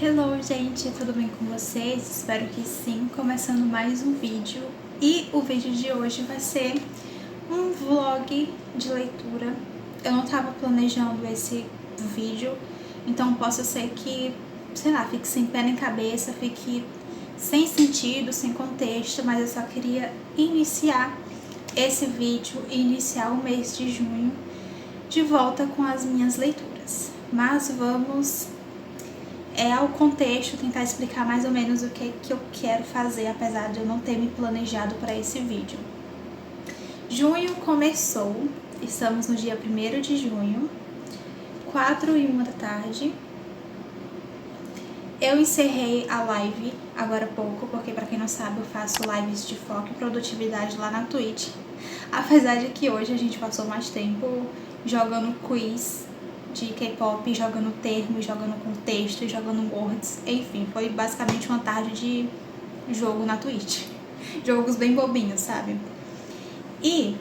Hello, gente, tudo bem com vocês? Espero que sim. Começando mais um vídeo. E o vídeo de hoje vai ser um vlog de leitura. Eu não tava planejando esse vídeo, então possa ser que, sei lá, fique sem pé nem cabeça, fique sem sentido, sem contexto, mas eu só queria iniciar esse vídeo e iniciar o mês de junho de volta com as minhas leituras. Mas vamos ao contexto, tentar explicar mais ou menos o que eu quero fazer, apesar de eu não ter me planejado para esse vídeo. Junho começou, estamos no dia 1º de junho, 4h01 da tarde. Eu encerrei a live agora há pouco, porque para quem não sabe eu faço lives de foco e produtividade lá na Twitch. Apesar de que hoje a gente passou mais tempo jogando quiz de K-pop, jogando termos, jogando contexto, jogando words, enfim, foi basicamente uma tarde de jogo na Twitch. Jogos bem bobinhos, sabe? E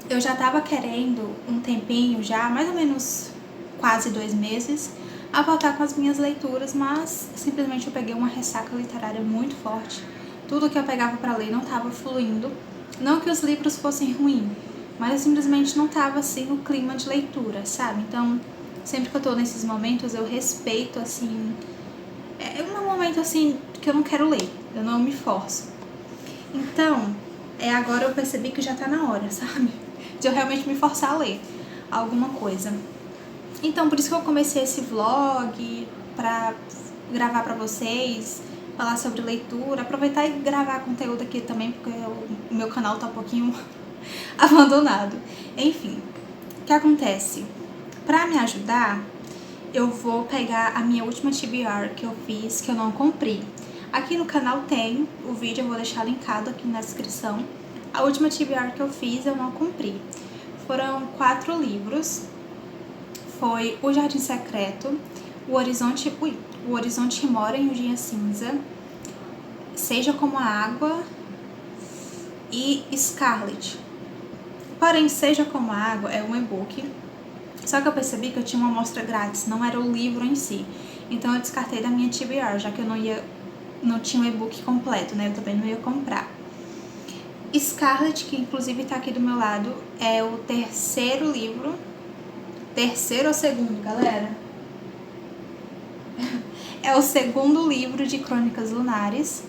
eu já tava querendo um tempinho já, mais ou menos quase 2 meses, a voltar com as minhas leituras, mas simplesmente eu peguei uma ressaca literária muito forte. Tudo que eu pegava pra ler não tava fluindo. Não que os livros fossem ruins, mas eu simplesmente não tava assim no clima de leitura, sabe? Então, sempre que eu tô nesses momentos, eu respeito, assim, é um momento assim que eu não quero ler, eu não me forço. Então, agora eu percebi que já tá na hora, sabe? De eu realmente me forçar a ler alguma coisa. Então, por isso que eu comecei esse vlog, pra gravar pra vocês, falar sobre leitura, aproveitar e gravar conteúdo aqui também, porque o meu canal tá um pouquinho abandonado. Enfim, o que acontece? Pra me ajudar, eu vou pegar a minha última TBR que eu fiz, que eu não cumpri. Aqui no canal tem o vídeo, eu vou deixar linkado aqui na descrição. A última TBR que eu fiz, eu não cumpri. Foram 4 livros. Foi O Jardim Secreto, O Horizonte Mora em um Dia Cinza, Seja Como a Água e Scarlet. Porém, Seja Como a Água é um e-book, só que eu percebi que eu tinha uma amostra grátis, não era o livro em si. Então eu descartei da minha TBR, já que eu não tinha o e-book completo, né? Eu também não ia comprar. Scarlet, que inclusive tá aqui do meu lado, é o 3º livro. 3º ou 2º, galera? É o 2º livro de Crônicas Lunares.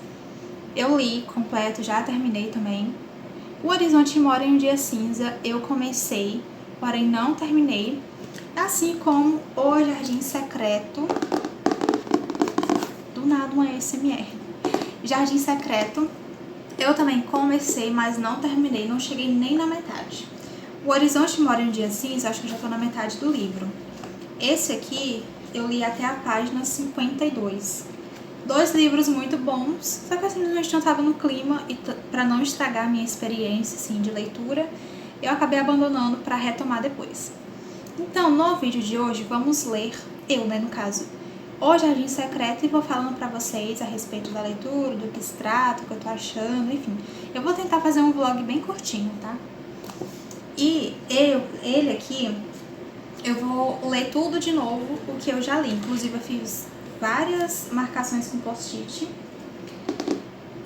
Eu li completo, já terminei também. O Horizonte Mora em um Dia Cinza, eu comecei, porém não terminei. Assim como O Jardim Secreto. Do nada uma ASMR. Jardim Secreto, eu também comecei, mas não terminei, não cheguei nem na metade. O Horizonte Mora em um Dia Cinza, acho que já tô na metade do livro. Esse aqui, eu li até a página 52. 2 livros muito bons, só que eu simplesmente não estava no clima e para não estragar a minha experiência assim, de leitura, eu acabei abandonando para retomar depois. Então, no vídeo de hoje, vamos ler, no caso, O Jardim Secreto, e vou falando pra vocês a respeito da leitura, do que se trata, o que eu tô achando, enfim. Eu vou tentar fazer um vlog bem curtinho, tá? E ele aqui, eu vou ler tudo de novo, o que eu já li. Inclusive, eu fiz várias marcações com post-it.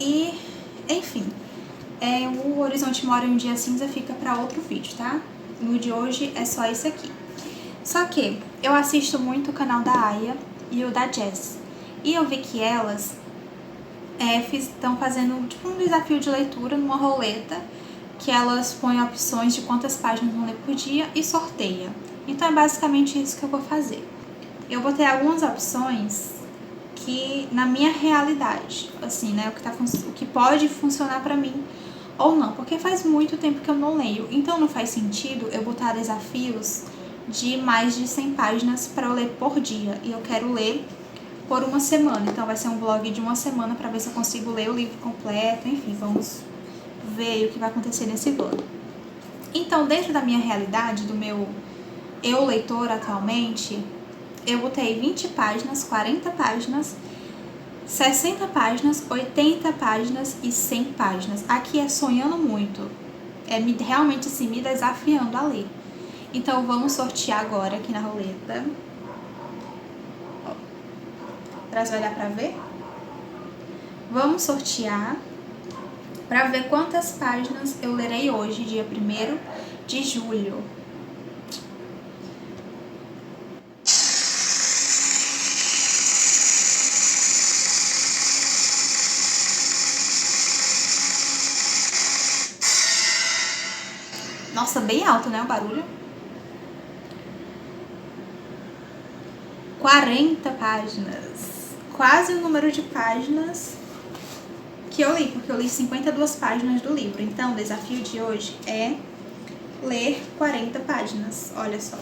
E, enfim, o Horizonte Mora em um Dia Cinza fica pra outro vídeo, tá? No de hoje é só esse aqui. Só que eu assisto muito o canal da Aya e o da Jess. E eu vi que elas estão fazendo tipo um desafio de leitura numa roleta, que elas põem opções de quantas páginas vão ler por dia e sorteia. Então é basicamente isso que eu vou fazer. Eu botei algumas opções que na minha realidade, assim, né, o que pode funcionar pra mim ou não, porque faz muito tempo que eu não leio, então não faz sentido eu botar desafios de mais de 100 páginas para eu ler por dia, e eu quero ler por uma semana, então vai ser um vlog de uma semana para ver se eu consigo ler o livro completo, enfim, vamos ver o que vai acontecer nesse vlog. Então, dentro da minha realidade, do meu eu leitor atualmente, eu botei 20 páginas, 40 páginas, 60 páginas, 80 páginas e 100 páginas. Aqui é sonhando muito, realmente assim, me desafiando a ler. Então vamos sortear agora aqui na roleta. Será que vai dar pra ver? Vamos sortear para ver quantas páginas eu lerei hoje, dia 1º de julho. Nossa, bem alto, né, o barulho? 40 páginas. Quase o número de páginas que eu li, porque eu li 52 páginas do livro. Então, o desafio de hoje é ler 40 páginas. Olha só.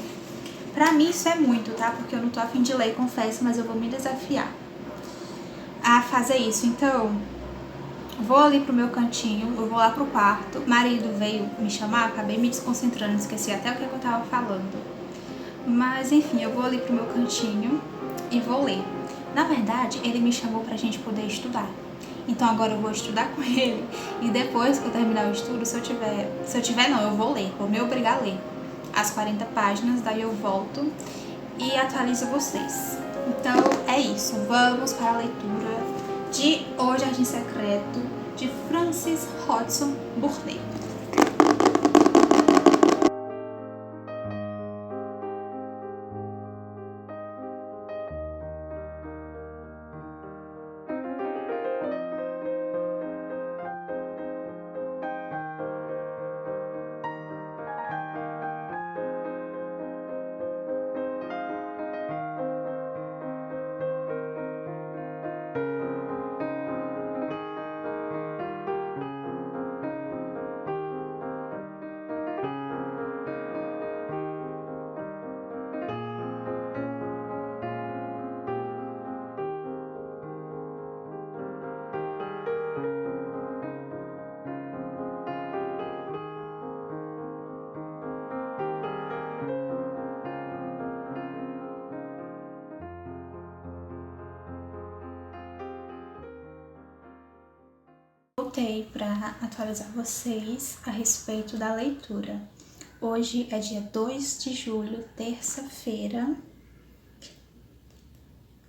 Pra mim isso é muito, tá? Porque eu não tô a fim de ler, confesso, mas eu vou me desafiar a fazer isso. Então, vou ali pro meu cantinho, eu vou lá pro quarto. O marido veio me chamar, acabei me desconcentrando, esqueci até o que eu tava falando. Mas enfim, eu vou ali pro meu cantinho e vou ler. Na verdade, ele me chamou pra gente poder estudar. Então agora eu vou estudar com ele. E depois que eu terminar o estudo, eu vou ler, vou me obrigar a ler as 40 páginas, daí eu volto e atualizo vocês. Então é isso, vamos para a leitura de O Jardim Secreto, de Frances Hodgson Burnett. Voltei para atualizar vocês a respeito da leitura. Hoje é dia 2 de julho, terça-feira,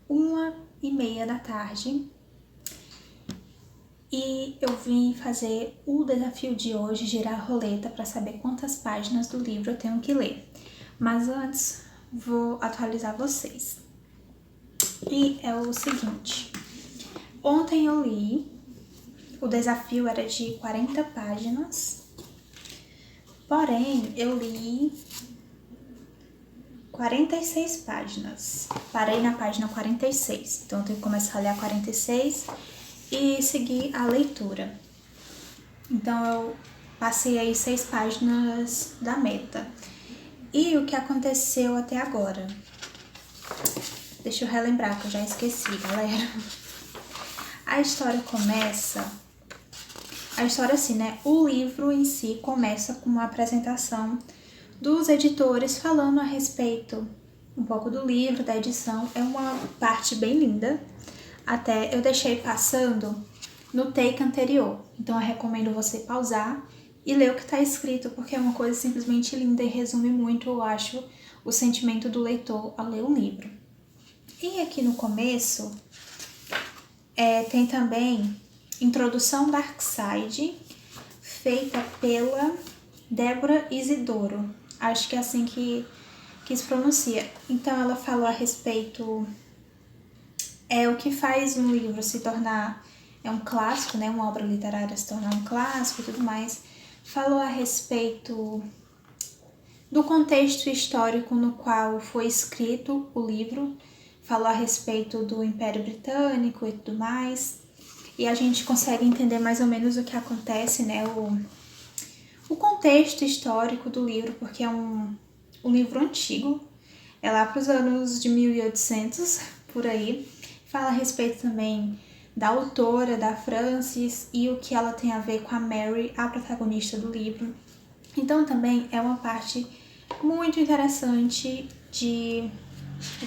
1h30 da tarde. E eu vim fazer o desafio de hoje, girar a roleta para saber quantas páginas do livro eu tenho que ler. Mas antes, vou atualizar vocês. E é o seguinte, ontem eu li, o desafio era de 40 páginas, porém eu li 46 páginas. Parei na página 46, então eu tenho que começar a ler a 46 e seguir a leitura. Então eu passei aí 6 páginas da meta. E o que aconteceu até agora? Deixa eu relembrar que eu já esqueci, galera. A história assim, né? O livro em si começa com uma apresentação dos editores falando a respeito um pouco do livro, da edição. É uma parte bem linda. Até eu deixei passando no take anterior. Então eu recomendo você pausar e ler o que está escrito, porque é uma coisa simplesmente linda e resume muito, eu acho, o sentimento do leitor ao ler o livro. E aqui no começo tem também Introdução Darkside, feita pela Débora Isidoro. Acho que é assim que se pronuncia. Então ela falou a respeito o que faz um livro se tornar um clássico, né, uma obra literária se tornar um clássico e tudo mais. Falou a respeito do contexto histórico no qual foi escrito o livro, falou a respeito do Império Britânico e tudo mais, e a gente consegue entender mais ou menos o que acontece, né, o contexto histórico do livro, porque é um livro antigo, é lá para os anos de 1800, por aí. Fala a respeito também da autora, da Frances, e o que ela tem a ver com a Mary, a protagonista do livro. Então também é uma parte muito interessante de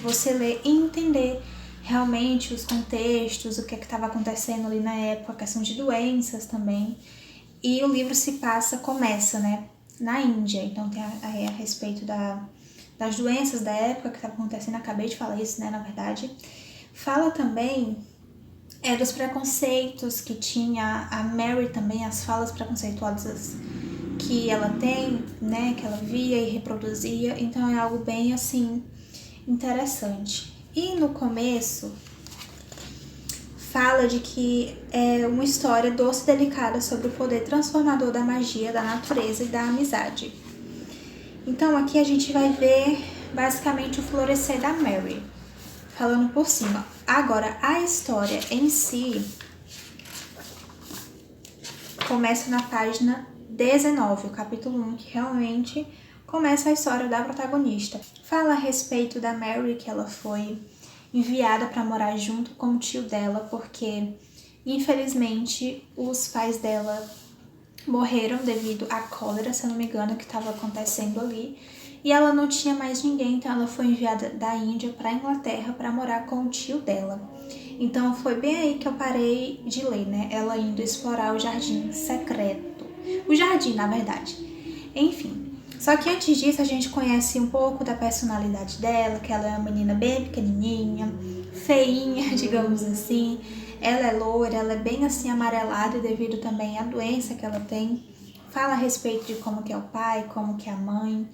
você ler e entender realmente os contextos, o que estava acontecendo ali na época, a questão de doenças também. E o livro começa, né, na Índia, então tem a respeito das doenças da época que estava acontecendo, acabei de falar isso, né, na verdade. Fala também dos preconceitos que tinha a Mary também, as falas preconceituosas que ela tem, né, que ela via e reproduzia, então é algo bem assim interessante. E no começo fala de que é uma história doce e delicada sobre o poder transformador da magia, da natureza e da amizade. Então aqui a gente vai ver basicamente o florescer da Mary, falando por cima. Agora, a história em si começa na página 19, o capítulo 1, que realmente começa a história da protagonista. Fala a respeito da Mary, que ela foi enviada para morar junto com o tio dela, porque infelizmente os pais dela morreram devido à cólera, se eu não me engano, que estava acontecendo ali. E ela não tinha mais ninguém, então ela foi enviada da Índia para a Inglaterra para morar com o tio dela. Então foi bem aí que eu parei de ler, né? Ela indo explorar o jardim secreto. O jardim, na verdade. Enfim. Só que antes disso a gente conhece um pouco da personalidade dela, que ela é uma menina bem pequenininha, feinha, digamos assim. Ela é loira, ela é bem assim amarelada devido também à doença que ela tem. Fala a respeito de como que é o pai, como que é a mãe.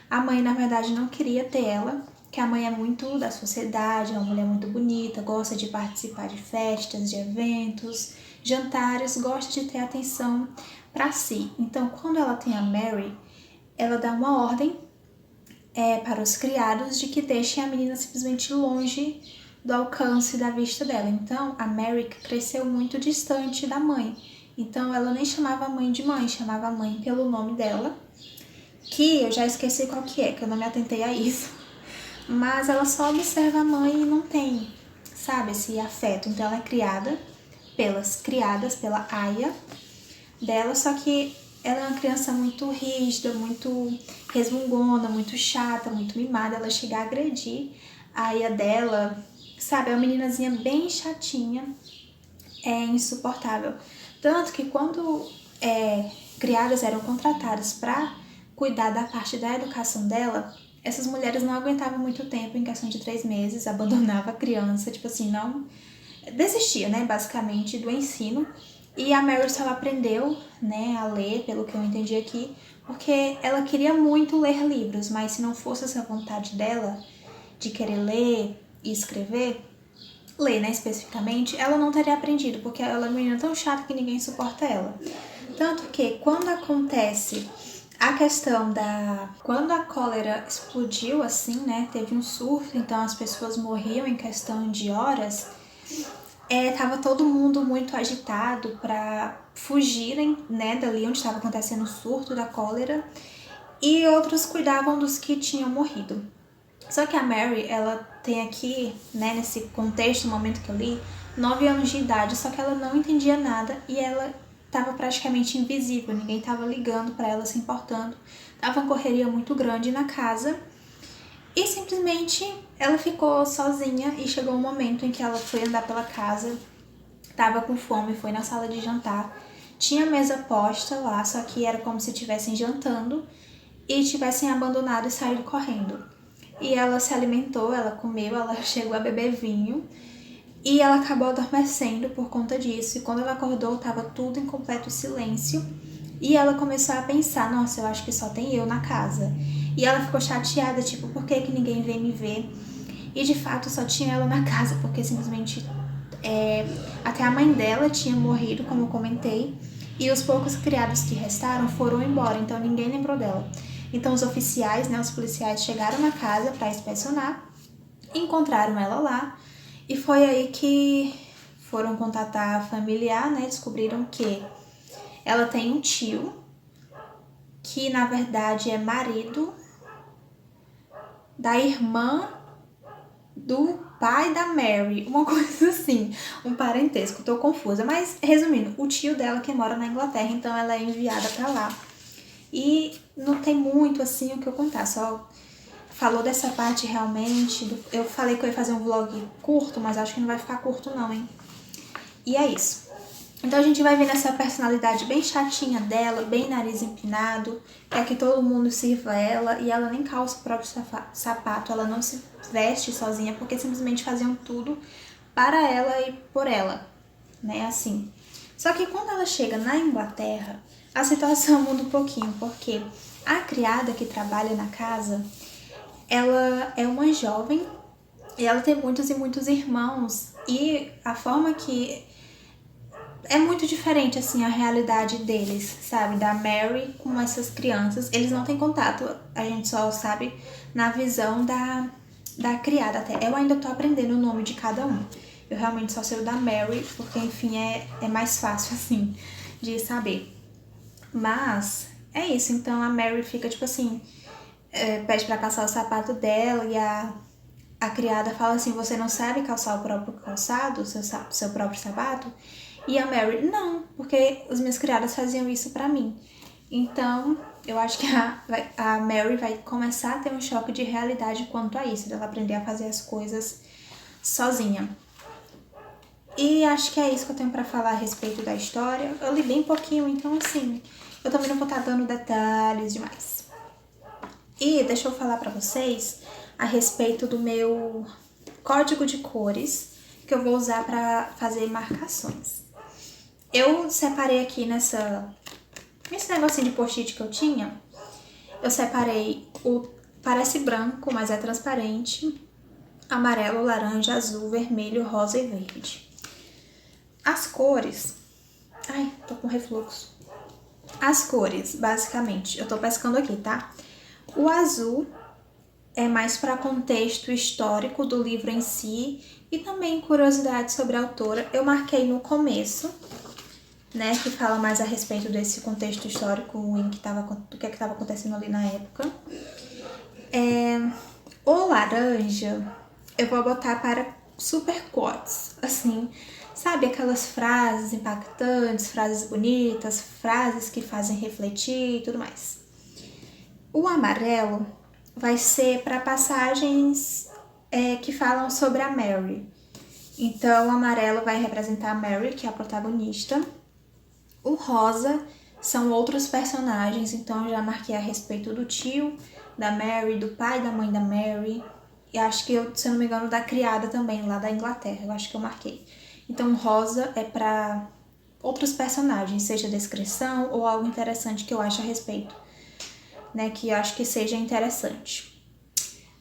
A mãe, na verdade, não queria ter ela, que a mãe é muito da sociedade, é uma mulher muito bonita, gosta de participar de festas, de eventos, jantares, gosta de ter atenção para si. Então, quando ela tem a Mary, ela dá uma ordem para os criados de que deixem a menina simplesmente longe do alcance da vista dela. Então, a Mary cresceu muito distante da mãe. Então, ela nem chamava a mãe de mãe, chamava a mãe pelo nome dela, que eu já esqueci qual que eu não me atentei a isso. Mas ela só observa a mãe e não tem, sabe, esse afeto. Então, ela é criada pelas criadas, pela aia dela, só que ela é uma criança muito rígida, muito resmungona, muito chata, muito mimada. Ela chega a agredir a aia dela, sabe? É uma meninazinha bem chatinha, é insuportável. Tanto que quando criadas eram contratadas para cuidar da parte da educação dela, essas mulheres não aguentavam muito tempo, em questão de 3 meses, abandonava a criança, tipo assim, não desistia, né, basicamente, do ensino. E a Mary só aprendeu, né, a ler, pelo que eu entendi aqui, porque ela queria muito ler livros, mas se não fosse essa vontade dela de querer ler e escrever, ler, né, especificamente, ela não teria aprendido, porque ela é uma menina tão chata que ninguém suporta ela. Tanto que quando acontece a questão quando a cólera explodiu assim, né, teve um surto, então as pessoas morriam em questão de horas, tava todo mundo muito agitado para fugirem, né, dali onde estava acontecendo o surto da cólera, e outros cuidavam dos que tinham morrido. Só que a Mary, ela tem aqui, né, nesse contexto, no momento que eu li, 9 anos de idade, só que ela não entendia nada e ela estava praticamente invisível, ninguém estava ligando para ela, se importando. Tava uma correria muito grande na casa e simplesmente ela ficou sozinha e chegou um momento em que ela foi andar pela casa, tava com fome, foi na sala de jantar, tinha mesa posta lá, só que era como se estivessem jantando e tivessem abandonado e saído correndo. E ela se alimentou, ela comeu, ela chegou a beber vinho e ela acabou adormecendo por conta disso. E quando ela acordou, estava tudo em completo silêncio. E ela começou a pensar, nossa, eu acho que só tem eu na casa. E ela ficou chateada, tipo, por que ninguém veio me ver? E de fato só tinha ela na casa, porque simplesmente até a mãe dela tinha morrido, como eu comentei. E os poucos criados que restaram foram embora, então ninguém lembrou dela. Então os oficiais, né, os policiais chegaram na casa para inspecionar, encontraram ela lá e foi aí que foram contatar a familiar, né, descobriram que ela tem um tio que na verdade é marido da irmã do pai da Mary, uma coisa assim, um parentesco, tô confusa, mas resumindo, o tio dela que mora na Inglaterra, então ela é enviada pra lá. E não tem muito assim o que eu contar, só falou dessa parte realmente. Eu falei que eu ia fazer um vlog curto, mas acho que não vai ficar curto não, hein? E é isso. Então a gente vai ver essa personalidade bem chatinha dela, bem nariz empinado, quer que todo mundo sirva ela e ela nem calça o próprio sapato, ela não se veste sozinha porque simplesmente faziam tudo para ela e por ela, né, assim. Só que quando ela chega na Inglaterra, a situação muda um pouquinho, porque a criada que trabalha na casa, ela é uma jovem e ela tem muitos e muitos irmãos, e a forma que é muito diferente, assim, a realidade deles, sabe? Da Mary com essas crianças. Eles não têm contato, a gente só sabe na visão da criada até. Eu ainda tô aprendendo o nome de cada um. Eu realmente só sei o da Mary, porque, enfim, é mais fácil, assim, de saber. Mas é isso, então a Mary fica, tipo assim, pede pra calçar o sapato dela e a criada fala assim, você não sabe calçar o próprio calçado, seu próprio sapato? E a Mary, não, porque as minhas criadas faziam isso pra mim. Então, eu acho que a Mary vai começar a ter um choque de realidade quanto a isso, dela aprender a fazer as coisas sozinha. E acho que é isso que eu tenho pra falar a respeito da história. Eu li bem pouquinho, então assim, eu também não vou estar dando detalhes demais. E deixa eu falar pra vocês a respeito do meu código de cores que eu vou usar pra fazer marcações. Eu separei aqui nesse negocinho de post-it que eu tinha, eu separei o parece branco, mas é transparente, amarelo, laranja, azul, vermelho, rosa e verde. As cores... Ai, tô com refluxo. As cores, basicamente, eu tô pescando aqui, tá? O azul é mais para contexto histórico do livro em si e também curiosidade sobre a autora. Eu marquei no começo, né, que fala mais a respeito desse contexto histórico do que estava acontecendo ali na época. O laranja eu vou botar para super quotes, assim, sabe, aquelas frases impactantes, frases bonitas, frases que fazem refletir e tudo mais. O amarelo vai ser para passagens que falam sobre a Mary. Então, o amarelo vai representar a Mary, que é a protagonista. O rosa são outros personagens, então eu já marquei a respeito do tio da Mary, do pai e da mãe da Mary. E acho que, se eu não me engano, da criada também, lá da Inglaterra, eu acho que eu marquei. Então, rosa é para outros personagens, seja descrição ou algo interessante que eu acho a respeito, né, que eu acho que seja interessante.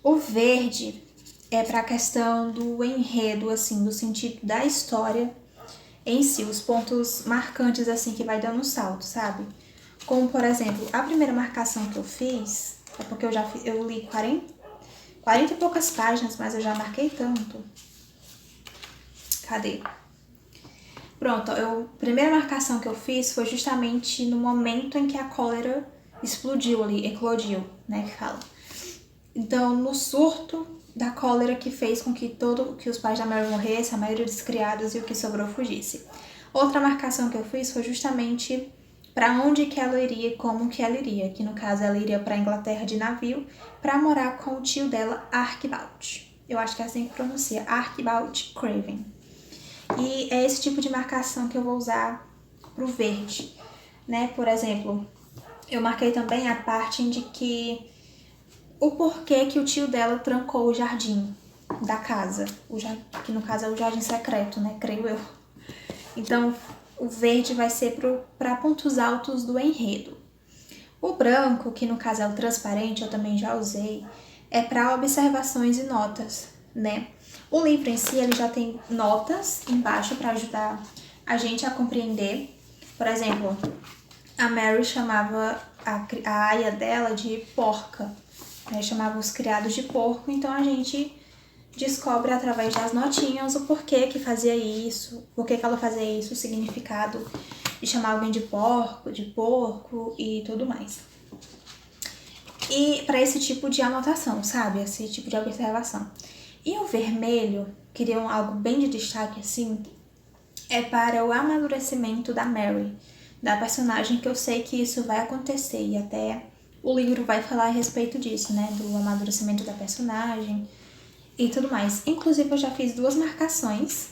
O verde é para a questão do enredo, assim, do sentido da história em si, os pontos marcantes, assim, que vai dando um salto, sabe? Como, por exemplo, a primeira marcação que eu fiz, é porque eu li 40 e poucas páginas, mas eu já marquei tanto. Cadê? Pronto, a primeira marcação que eu fiz foi justamente no momento em que a cólera explodiu ali, eclodiu, né, que fala. Então, no surto da cólera que fez com que os pais da Mary morressem, a maioria dos criados e o que sobrou fugisse. Outra marcação que eu fiz foi justamente para onde que ela iria e como que ela iria, que no caso ela iria para a Inglaterra de navio para morar com o tio dela, Archibald. Eu acho que é assim que pronuncia, Archibald Craven. E é esse tipo de marcação que eu vou usar pro verde, né? Por exemplo, eu marquei também a parte de que o porquê que o tio dela trancou o jardim da casa, que no caso é o jardim secreto, né? Creio eu. Então, o verde vai ser para pontos altos do enredo. O branco, que no caso é o transparente, eu também já usei, é para observações e notas, né? O livro em si, ele já tem notas embaixo para ajudar a gente a compreender. Por exemplo, a Mary chamava a aia dela de porca, né? Chamava os criados de porco, então a gente descobre através das notinhas o porquê que fazia isso, por que ela fazia isso, o significado de chamar alguém de porco e tudo mais. E para esse tipo de anotação, sabe? Esse tipo de observação. E o vermelho, queria algo bem de destaque assim, é para o amadurecimento da Mary, da personagem, que eu sei que isso vai acontecer e até o livro vai falar a respeito disso, né? Do amadurecimento da personagem e tudo mais. Inclusive, eu já fiz 2 marcações.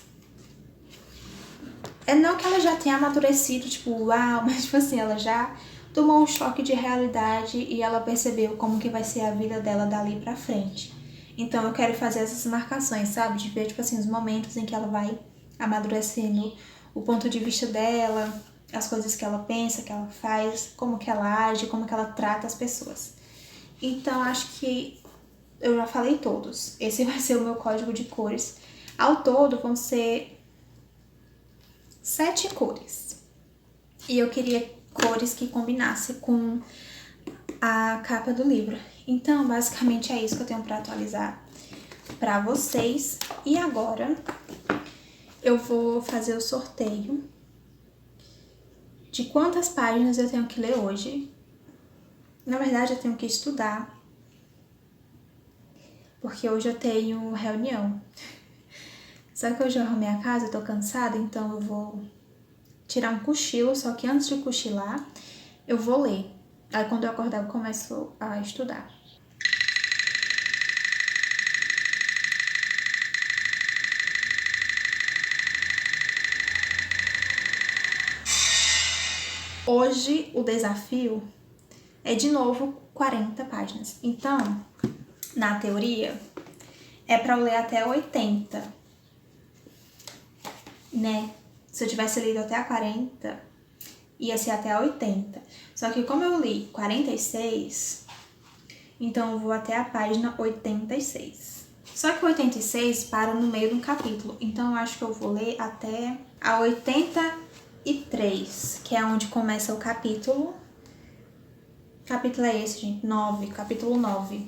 É não que ela já tenha amadurecido, tipo, uau, mas tipo assim, ela já tomou um choque de realidade e ela percebeu como que vai ser a vida dela dali pra frente. Então eu quero fazer essas marcações, sabe? De ver, tipo assim, os momentos em que ela vai amadurecendo o ponto de vista dela, as coisas que ela pensa, que ela faz, como que ela age, como que ela trata as pessoas. Então acho que eu já falei todos. Esse vai ser o meu código de cores. Ao todo vão ser 7 cores. E eu queria cores que combinassem com a capa do livro. Então, basicamente é isso que eu tenho para atualizar para vocês. E agora eu vou fazer o sorteio de quantas páginas eu tenho que ler hoje. Na verdade, eu tenho que estudar, porque hoje eu tenho reunião. Só que hoje eu arrumei a casa, eu tô cansada, então eu vou tirar um cochilo, só que antes de cochilar, eu vou ler. Aí quando eu acordar, eu começo a estudar. Hoje o desafio é de novo 40 páginas. Então, na teoria, é pra eu ler até 80, né? Se eu tivesse lido até a 40, ia ser até a 80. Só que como eu li 46, então eu vou até a página 86. Só que o 86 para no meio de um capítulo. Então eu acho que eu vou ler até a 83, que é onde começa o capítulo. Capítulo é esse, gente? 9, capítulo 9.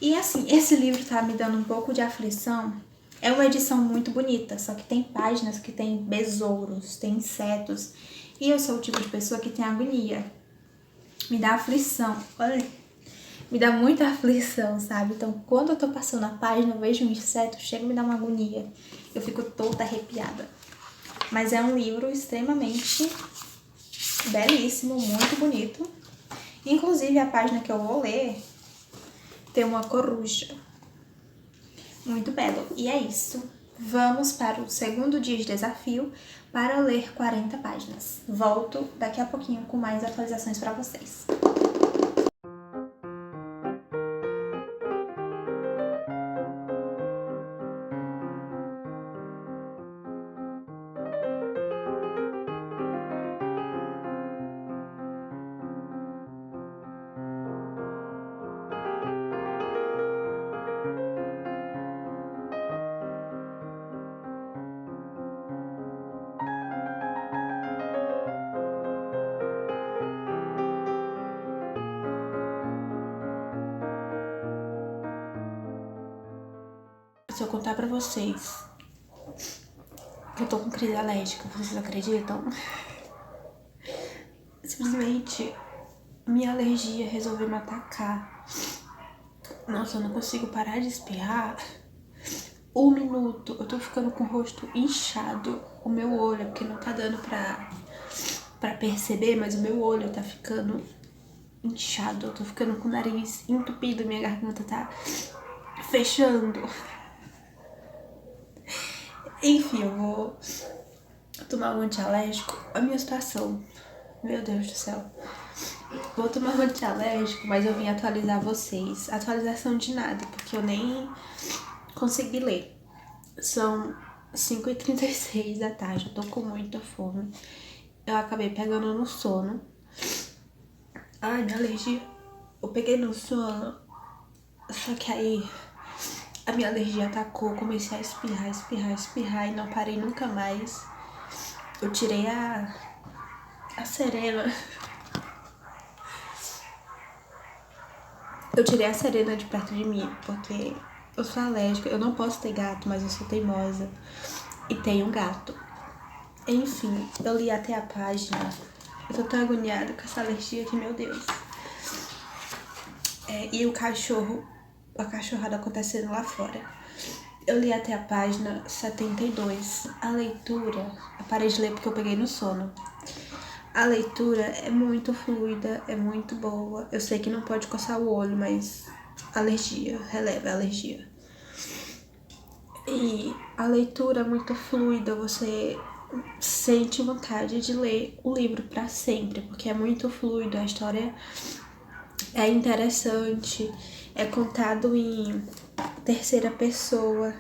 E assim, esse livro tá me dando um pouco de aflição. É uma edição muito bonita, só que tem páginas que tem besouros, tem insetos. E eu sou o tipo de pessoa que tem agonia. Me dá aflição. Olha, me dá muita aflição, sabe? Então, quando eu tô passando a página, eu vejo um inseto, chega e me dá uma agonia. Eu fico toda arrepiada. Mas é um livro extremamente belíssimo, muito bonito. Inclusive, a página que eu vou ler tem uma coruja. Muito belo. E é isso. Vamos para o segundo dia de desafio para ler 40 páginas. Volto daqui a pouquinho com mais atualizações para vocês. Se eu contar pra vocês que eu tô com crise alérgica, vocês acreditam? Simplesmente minha alergia resolveu me atacar. Nossa, eu não consigo parar de espirrar. 1 minuto, eu tô ficando com o rosto inchado. O meu olho, porque não tá dando pra perceber, mas o meu olho tá ficando inchado. Eu tô ficando com o nariz entupido, minha garganta tá fechando. Enfim, eu vou tomar um antialérgico. A minha situação, meu Deus do céu. Vou tomar um antialérgico, mas eu vim atualizar vocês. Atualização de nada, porque eu nem consegui ler. São 5h36 da tarde, eu tô com muita fome. Eu acabei pegando no sono. Ai, minha alergia. Eu peguei no sono, só que aí a minha alergia atacou, comecei a espirrar e não parei nunca mais. Eu tirei a Serena. Eu tirei a Serena de perto de mim, porque eu sou alérgica. Eu não posso ter gato, mas eu sou teimosa e tenho um gato. Enfim, eu li até a página. Eu tô tão agoniada com essa alergia que, meu Deus. E o cachorro, a cachorrada acontecendo lá fora. Eu li até a página 72. A leitura, eu parei de ler porque eu peguei no sono. A leitura é muito fluida, é muito boa. Eu sei que não pode coçar o olho, mas alergia, releva a alergia. E a leitura é muito fluida, você sente vontade de ler o livro pra sempre, porque é muito fluido, a história é interessante, É contado em terceira pessoa.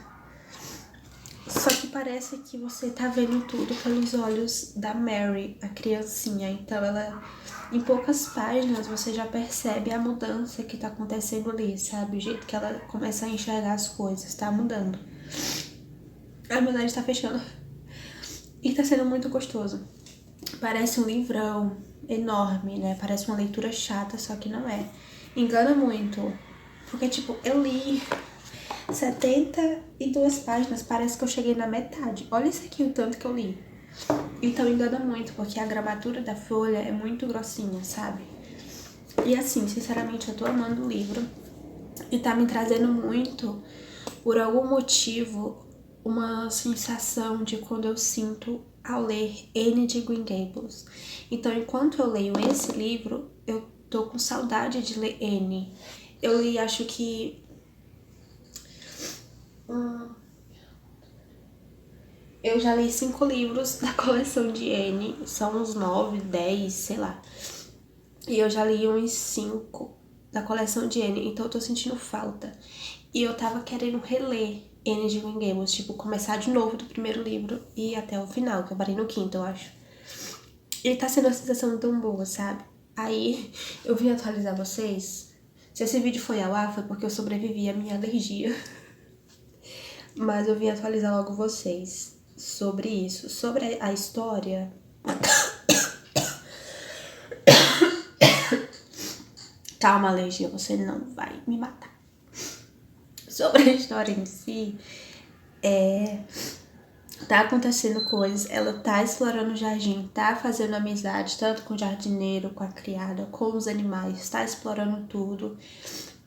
Só que parece que você tá vendo tudo pelos olhos da Mary, a criancinha. Então ela, em poucas páginas, você já percebe a mudança que tá acontecendo ali, sabe? O jeito que ela começa a enxergar as coisas, tá mudando. A meu nariz tá fechando. E tá sendo muito gostoso. Parece um livrão enorme, né? Parece uma leitura chata, só que não é. Engana muito. Porque, tipo, eu li 72 páginas, parece que eu cheguei na metade. Olha isso aqui, o tanto que eu li. Então engana muito, porque a gramatura da folha é muito grossinha, sabe? E assim, sinceramente, eu tô amando o livro. E tá me trazendo muito, por algum motivo, uma sensação de quando eu sinto ao ler Anne de Green Gables. Então, enquanto eu leio esse livro, eu tô com saudade de ler Anne. Eu li, acho que... eu já li 5 livros da coleção de Anne. São uns 9, 10, sei lá. E eu já li uns 5 da coleção de Anne, então eu tô sentindo falta. E eu tava querendo reler Anne de Green Gables, tipo, começar de novo do primeiro livro e ir até o final, que eu parei no 5º, eu acho. E tá sendo uma sensação tão boa, sabe? Aí eu vim atualizar vocês. Se esse vídeo foi ao ar, foi porque eu sobrevivi à minha alergia. Mas eu vim atualizar logo vocês sobre isso. Sobre a história... Calma, alergia, você não vai me matar. Sobre a história em si, tá acontecendo coisas, ela tá explorando o jardim, tá fazendo amizade, tanto com o jardineiro, com a criada, com os animais, tá explorando tudo.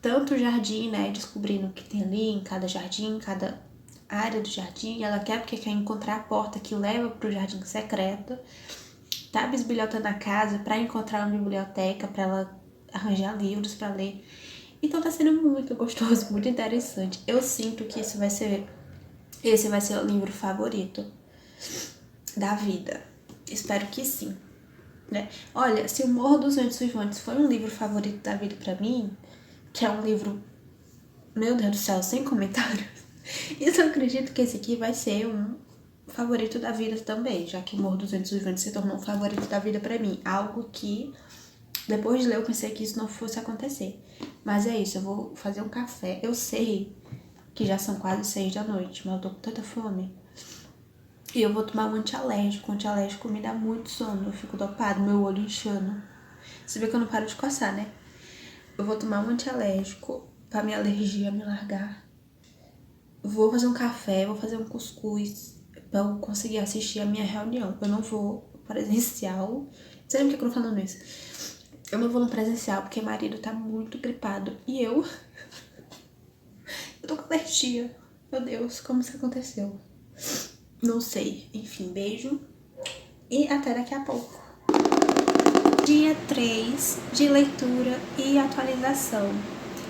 Tanto o jardim, né, descobrindo o que tem ali em cada jardim, em cada área do jardim. Ela quer porque quer encontrar a porta que leva pro jardim secreto. Tá bisbilhotando a casa pra encontrar uma biblioteca, pra ela arranjar livros pra ler. Então tá sendo muito gostoso, muito interessante. Eu sinto que esse vai ser o livro favorito da vida. Espero que sim, né? Olha, se o Morro dos Ventos Uivantes foi um livro favorito da vida pra mim, que é um livro, meu Deus do céu, sem comentários, isso eu acredito que esse aqui vai ser um favorito da vida também, já que o Morro dos Ventos Uivantes se tornou um favorito da vida pra mim. Algo que, depois de ler, eu pensei que isso não fosse acontecer. Mas é isso, eu vou fazer um café. Eu sei que já são quase 6 da noite, mas eu tô com tanta fome. E eu vou tomar um antialérgico. O antialérgico me dá muito sono, eu fico dopada, meu olho inchando. Você vê que eu não paro de coçar, né? Eu vou tomar um antialérgico pra minha alergia me largar. Vou fazer um café, vou fazer um cuscuz pra eu conseguir assistir a minha reunião. Eu não vou presencial. Você lembra que eu tô falando isso? Eu não vou no presencial porque marido tá muito gripado. E eu tô com alergia. Meu Deus, como isso aconteceu? Não sei. Enfim, beijo. E até daqui a pouco. Dia 3 de leitura e atualização.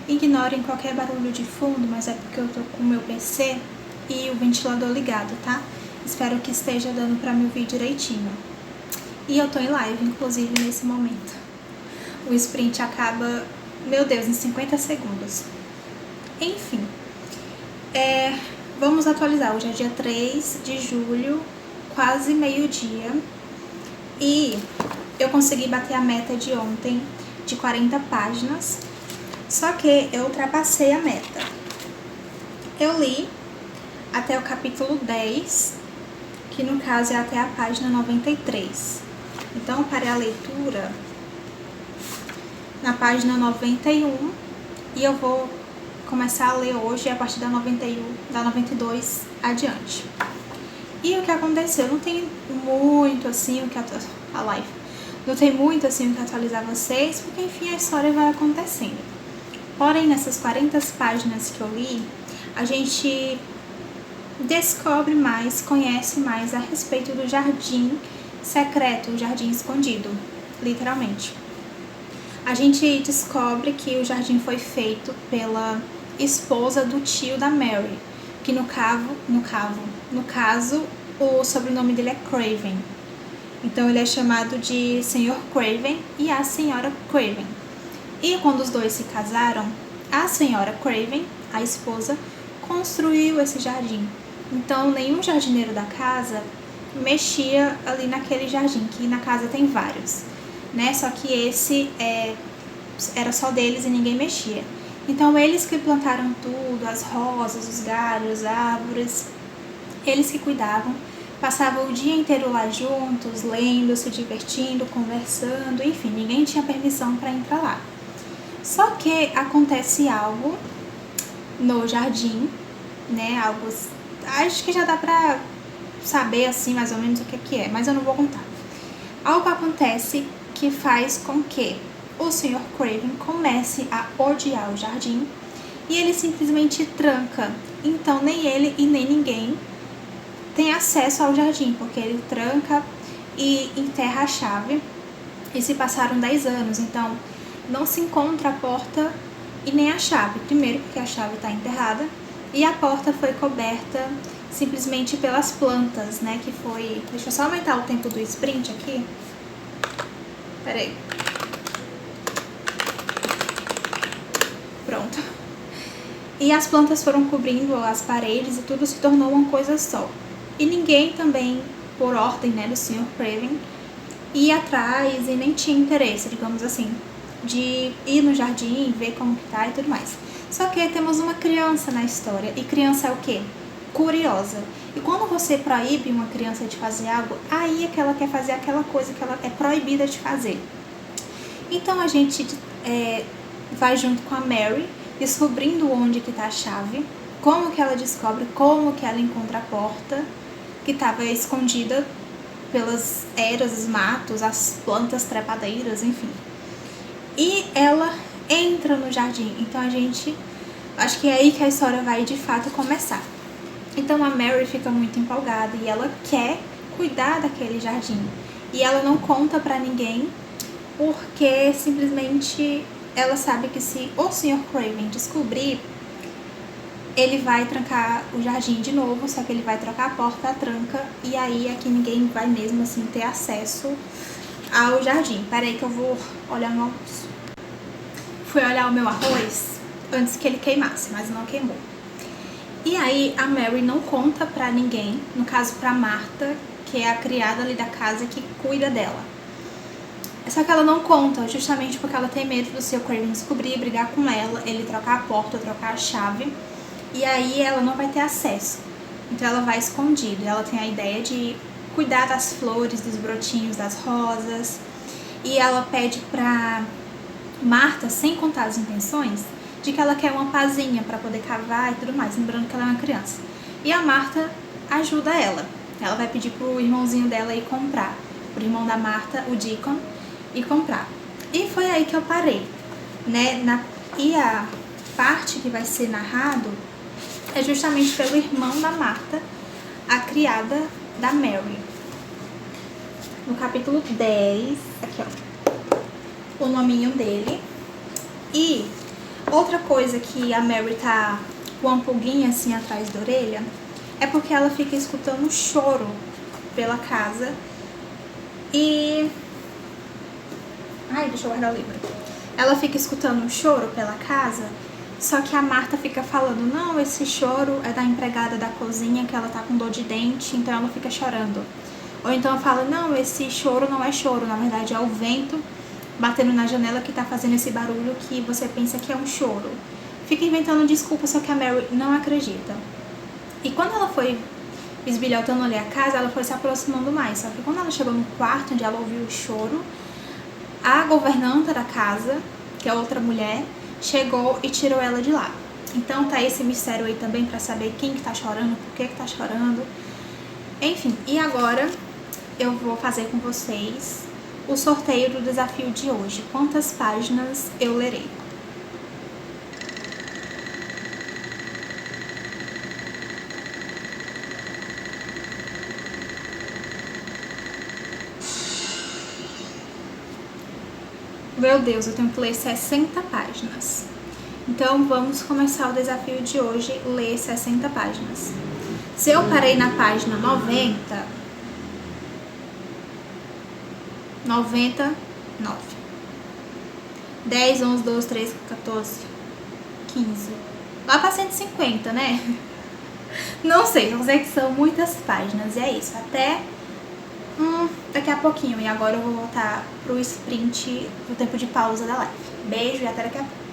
Ignorem qualquer barulho de fundo, mas é porque eu tô com o meu PC e o ventilador ligado, tá? Espero que esteja dando pra me ouvir direitinho. E eu tô em live, inclusive, nesse momento. O sprint acaba, meu Deus, em 50 segundos. Enfim, vamos atualizar. Hoje é dia 3 de julho, quase meio-dia. E eu consegui bater a meta de ontem de 40 páginas. Só que eu ultrapassei a meta. Eu li até o capítulo 10, que no caso é até a página 93. Então eu parei a leitura na página 91 e eu vou começar a ler hoje a partir da 91, da 92 adiante. E o que aconteceu? Não tem muito assim o que a live. Não tem muito assim o que atualizar vocês, porque enfim a história vai acontecendo. Porém, nessas 40 páginas que eu li, a gente descobre mais, conhece mais a respeito do jardim secreto, o jardim escondido, literalmente. A gente descobre que o jardim foi feito pela esposa do tio da Mary, que no caso, o sobrenome dele é Craven. Então ele é chamado de Sr. Craven e a Senhora Craven. E quando os dois se casaram, a senhora Craven, a esposa, construiu esse jardim. Então, nenhum jardineiro da casa mexia ali naquele jardim, que na casa tem vários, né? Só que esse era só deles e ninguém mexia. Então, eles que plantaram tudo, as rosas, os galhos, as árvores, eles que cuidavam, passavam o dia inteiro lá juntos, lendo, se divertindo, conversando, enfim, ninguém tinha permissão para entrar lá. Só que acontece algo no jardim, né? Algo, acho que já dá pra saber assim mais ou menos o que é, mas eu não vou contar. Algo acontece que faz com que o Sr. Craven comece a odiar o jardim e ele simplesmente tranca. Então nem ele e nem ninguém tem acesso ao jardim, porque ele tranca e enterra a chave. E se passaram 10 anos, então não se encontra a porta e nem a chave. Primeiro porque a chave está enterrada e a porta foi coberta simplesmente pelas plantas, né? Que foi... Deixa eu só aumentar o tempo do sprint aqui. Peraí. Pronto. E as plantas foram cobrindo as paredes e tudo se tornou uma coisa só. E ninguém também, por ordem, né, do Sr. Craven, ia atrás e nem tinha interesse, digamos assim, de ir no jardim, ver como que tá e tudo mais. Só que temos uma criança na história, e criança é o quê? Curiosa. E quando você proíbe uma criança de fazer algo, aí é que ela quer fazer aquela coisa que ela é proibida de fazer. Então a gente vai junto com a Mary, descobrindo onde que tá a chave, como que ela descobre, como que ela encontra a porta, que estava escondida pelas eras, os matos, as plantas trepadeiras, enfim. E ela entra no jardim. Então a gente... Acho que é aí que a história vai de fato começar. Então a Mary fica muito empolgada e ela quer cuidar daquele jardim. E ela não conta pra ninguém porque simplesmente ela sabe que se o Sr. Craven descobrir, ele vai trancar o jardim de novo, só que ele vai trocar a porta, a tranca, e aí é que ninguém vai mesmo assim ter acesso ao jardim. Peraí que eu vou olhar meu almoço. Fui olhar o meu arroz antes que ele queimasse, mas não queimou. E aí a Mary não conta pra ninguém, no caso pra Marta, que é a criada ali da casa que cuida dela. Só que ela não conta, justamente porque ela tem medo do Sr. Craven descobrir, brigar com ela, ele trocar a porta, trocar a chave. E aí ela não vai ter acesso. Então ela vai escondida. Ela tem a ideia de cuidar das flores, dos brotinhos, das rosas. E ela pede pra Marta, sem contar as intenções, de que ela quer uma pazinha para poder cavar e tudo mais, lembrando que ela é uma criança. E a Marta ajuda ela. Ela vai pedir pro irmãozinho dela ir comprar. Pro irmão da Marta, o Deacon, ir comprar. E foi aí que eu parei, né? E a parte que vai ser narrado é justamente pelo irmão da Marta, a criada da Mary. No capítulo 10, aqui ó, o nominho dele. E outra coisa que a Mary tá com uma pulguinha assim atrás da orelha é porque ela fica escutando choro pela casa. E... Ai, deixa eu guardar o livro. Ela fica escutando um choro pela casa. Só que a Marta fica falando, não, esse choro é da empregada da cozinha, que ela tá com dor de dente, então ela fica chorando. Ou então ela fala, não, esse choro não é choro, na verdade é o vento batendo na janela que tá fazendo esse barulho que você pensa que é um choro. Fica inventando desculpa, só que a Mary não acredita. E quando ela foi esbilhotando ali a casa, ela foi se aproximando mais. Só que quando ela chegou no quarto onde ela ouviu o choro, a governanta da casa, que é outra mulher, chegou e tirou ela de lá. Então tá esse mistério aí também pra saber quem que tá chorando, por que tá chorando. Enfim, e agora eu vou fazer com vocês o sorteio do desafio de hoje. Quantas páginas eu lerei? Meu Deus, eu tenho que ler 60 páginas. Então vamos começar o desafio de hoje, ler 60 páginas. Se eu parei na página 99. 10, 11, 12, 13, 14. 115. Lá pra 150, né? Não sei, não sei que são muitas páginas. E é isso, até daqui a pouquinho. E agora eu vou voltar pro sprint do tempo de pausa da live. Beijo e até daqui a pouco.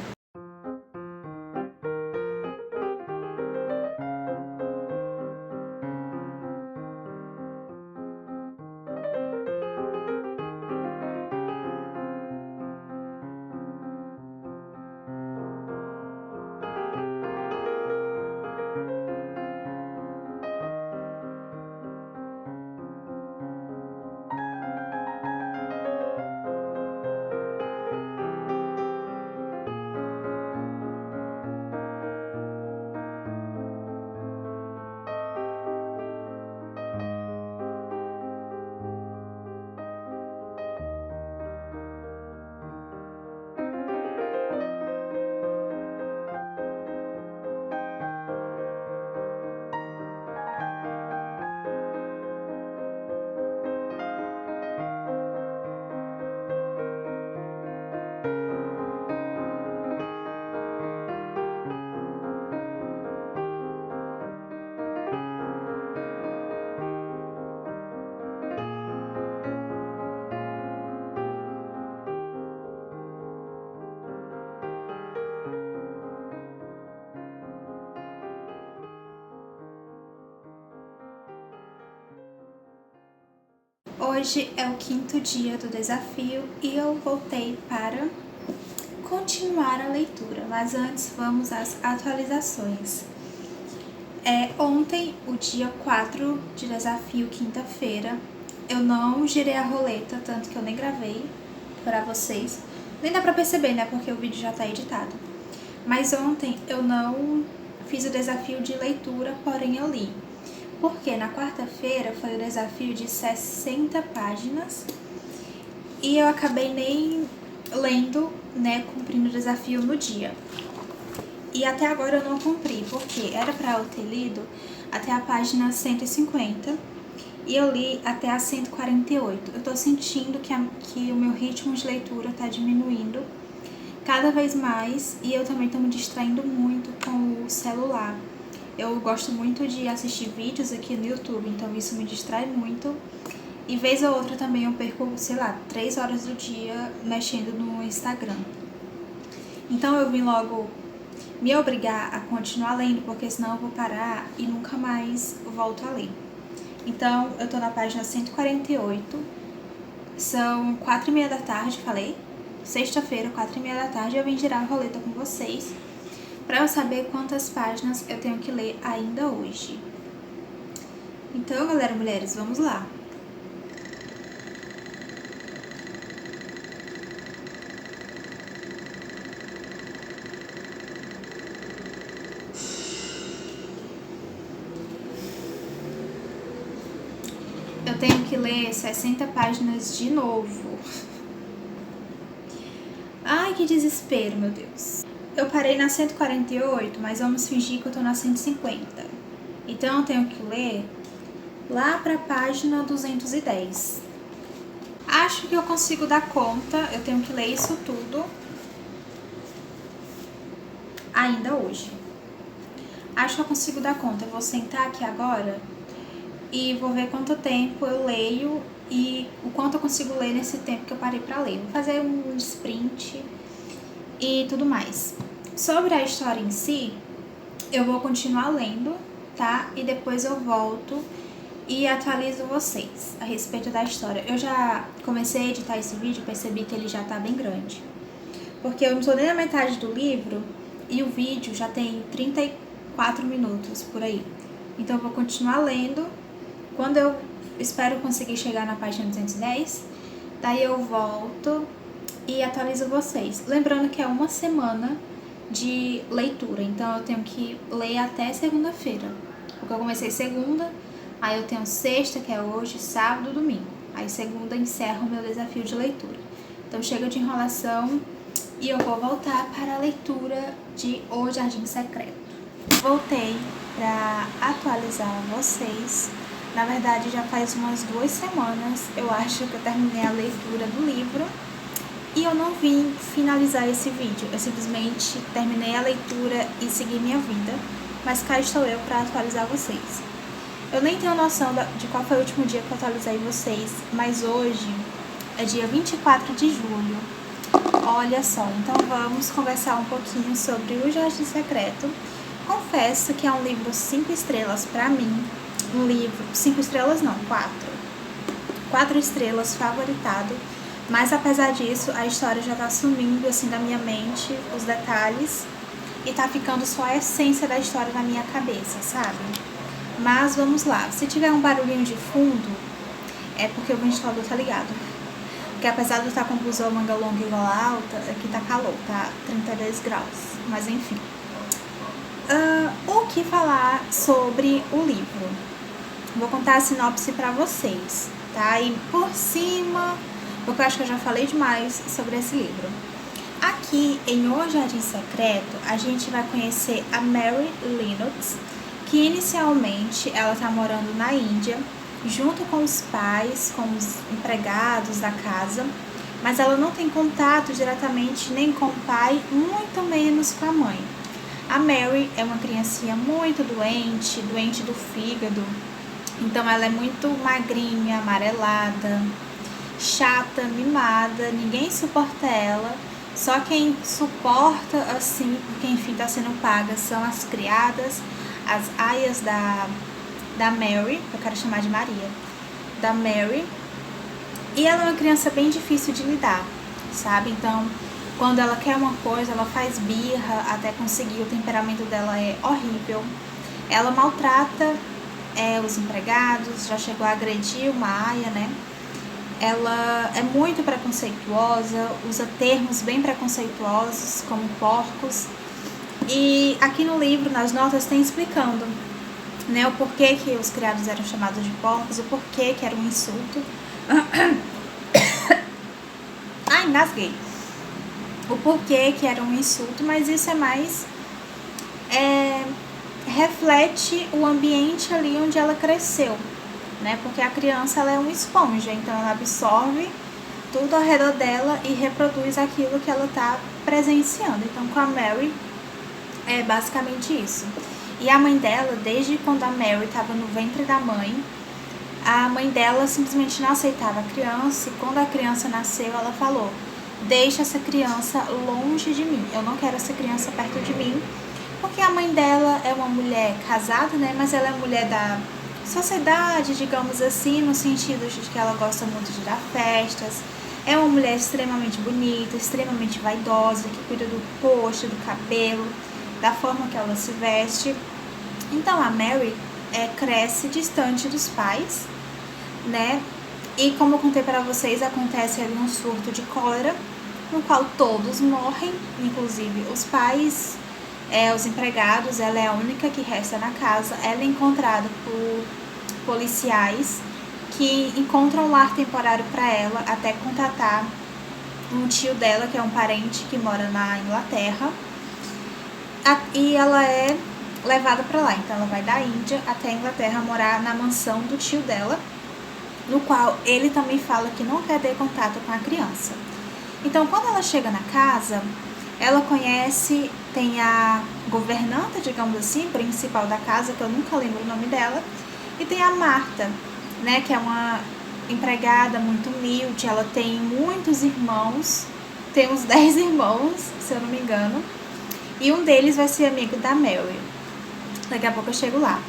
Hoje é o 5º dia do desafio e eu voltei para continuar a leitura, mas antes vamos às atualizações. Ontem, o dia 4 de desafio, quinta-feira, eu não girei a roleta, tanto que eu nem gravei para vocês. Nem dá pra perceber, né, porque o vídeo já tá editado. Mas ontem eu não fiz o desafio de leitura, porém eu li. Porque na quarta-feira foi o desafio de 60 páginas e eu acabei nem lendo, né, cumprindo o desafio no dia. E até agora eu não cumpri, porque era pra eu ter lido até a página 150 e eu li até a 148. Eu tô sentindo que o meu ritmo de leitura tá diminuindo cada vez mais e eu também tô me distraindo muito com o celular. Eu gosto muito de assistir vídeos aqui no YouTube, então isso me distrai muito. E vez ou outra também eu perco, sei lá, 3 horas do dia mexendo no Instagram. Então eu vim logo me obrigar a continuar lendo, porque senão eu vou parar e nunca mais volto a ler. Então eu tô na página 148, são 4h30 da tarde, falei? Sexta-feira, 4h30 da tarde, eu vim girar a roleta com vocês para eu saber quantas páginas eu tenho que ler ainda hoje. Então, galera, mulheres, vamos lá. Eu tenho que ler 60 páginas de novo. Ai, que desespero, meu Deus. Eu parei na 148, mas vamos fingir que eu tô na 150. Então eu tenho que ler lá pra página 210. Acho que eu consigo dar conta, eu tenho que ler isso tudo ainda hoje. Acho que eu consigo dar conta. Eu vou sentar aqui agora e vou ver quanto tempo eu leio e o quanto eu consigo ler nesse tempo que eu parei pra ler. Vou fazer um sprint e tudo mais. Sobre a história em si, eu vou continuar lendo, tá? E depois eu volto e atualizo vocês a respeito da história. Eu já comecei a editar esse vídeo, percebi que ele já tá bem grande. Porque eu não tô nem na metade do livro e o vídeo já tem 34 minutos por aí. Então eu vou continuar lendo. Quando eu espero conseguir chegar na página 210, daí eu volto e atualizo vocês. Lembrando que é uma semana de leitura, então eu tenho que ler até segunda-feira. Porque eu comecei segunda, aí eu tenho sexta, que é hoje, sábado, domingo. Aí segunda encerro o meu desafio de leitura. Então chega de enrolação e eu vou voltar para a leitura de O Jardim Secreto. Voltei para atualizar vocês. Na verdade já faz umas 2 semanas, eu acho que eu terminei a leitura do livro. E eu não vim finalizar esse vídeo, eu simplesmente terminei a leitura e segui minha vida, mas cá estou eu para atualizar vocês. Eu nem tenho noção de qual foi o último dia que eu atualizei vocês, mas hoje é dia 24 de julho. Olha só, então vamos conversar um pouquinho sobre O Jardim Secreto. Confesso que é um livro 5 estrelas pra mim, um livro, 5 estrelas não, 4 estrelas, favoritado, mas apesar disso, a história já tá sumindo assim da minha mente, os detalhes, e tá ficando só a essência da história na minha cabeça, sabe? Mas vamos lá, se tiver um barulhinho de fundo, é porque o ventilador tá ligado. Porque apesar de eu estar com blusa manga longa e gola alta, aqui tá calor, tá 32 graus, mas enfim. O que falar sobre o livro? Vou contar a sinopse pra vocês, tá? E por cima, porque eu acho que eu já falei demais sobre esse livro. Aqui em O Jardim Secreto, a gente vai conhecer a Mary Lennox, que inicialmente ela tá morando na Índia, junto com os pais, com os empregados da casa, mas ela não tem contato diretamente nem com o pai, muito menos com a mãe. A Mary é uma criancinha muito doente do fígado, então ela é muito magrinha, amarelada, chata, mimada, ninguém suporta ela, só quem suporta assim, porque enfim tá sendo paga, são as criadas, as aias da Mary, eu quero chamar de Maria, da Mary, e ela é uma criança bem difícil de lidar, sabe? Então, quando ela quer uma coisa, ela faz birra até conseguir, o temperamento dela é horrível, ela maltrata os empregados, já chegou a agredir uma aia, né? Ela é muito preconceituosa, usa termos bem preconceituosos, como porcos, e aqui no livro, nas notas, tem explicando, né, o porquê que os criados eram chamados de porcos, o porquê que era um insulto. Ai, engasguei. O porquê que era um insulto, mas isso é mais... reflete o ambiente ali onde ela cresceu, né? Porque a criança ela é uma esponja, então ela absorve tudo ao redor dela e reproduz aquilo que ela está presenciando. Então, com a Mary, é basicamente isso. E a mãe dela, desde quando a Mary estava no ventre da mãe, a mãe dela simplesmente não aceitava a criança, e quando a criança nasceu, ela falou: deixa essa criança longe de mim, eu não quero essa criança perto de mim, porque a mãe dela é uma mulher casada, né, mas ela é mulher da sociedade, digamos assim, no sentido de que ela gosta muito de dar festas, é uma mulher extremamente bonita, extremamente vaidosa, que cuida do rosto, do cabelo, da forma que ela se veste. Então a Mary cresce distante dos pais, né? E como eu contei para vocês, acontece ali um surto de cólera, no qual todos morrem, inclusive os pais, os empregados. Ela é a única que resta na casa. Ela é encontrada por policiais que encontram um lar temporário para ela, até contatar um tio dela, que é um parente que mora na Inglaterra, e ela é levada para lá. Então ela vai da Índia até a Inglaterra morar na mansão do tio dela, no qual ele também fala que não quer ter contato com a criança. Então, quando ela chega na casa, ela conhece, tem a governanta, digamos assim, principal da casa, que eu nunca lembro o nome dela, e tem a Marta, né, que é uma empregada muito humilde. Ela tem muitos irmãos, tem uns 10 irmãos, se eu não me engano, e um deles vai ser amigo da Mary. Daqui a pouco eu chego lá.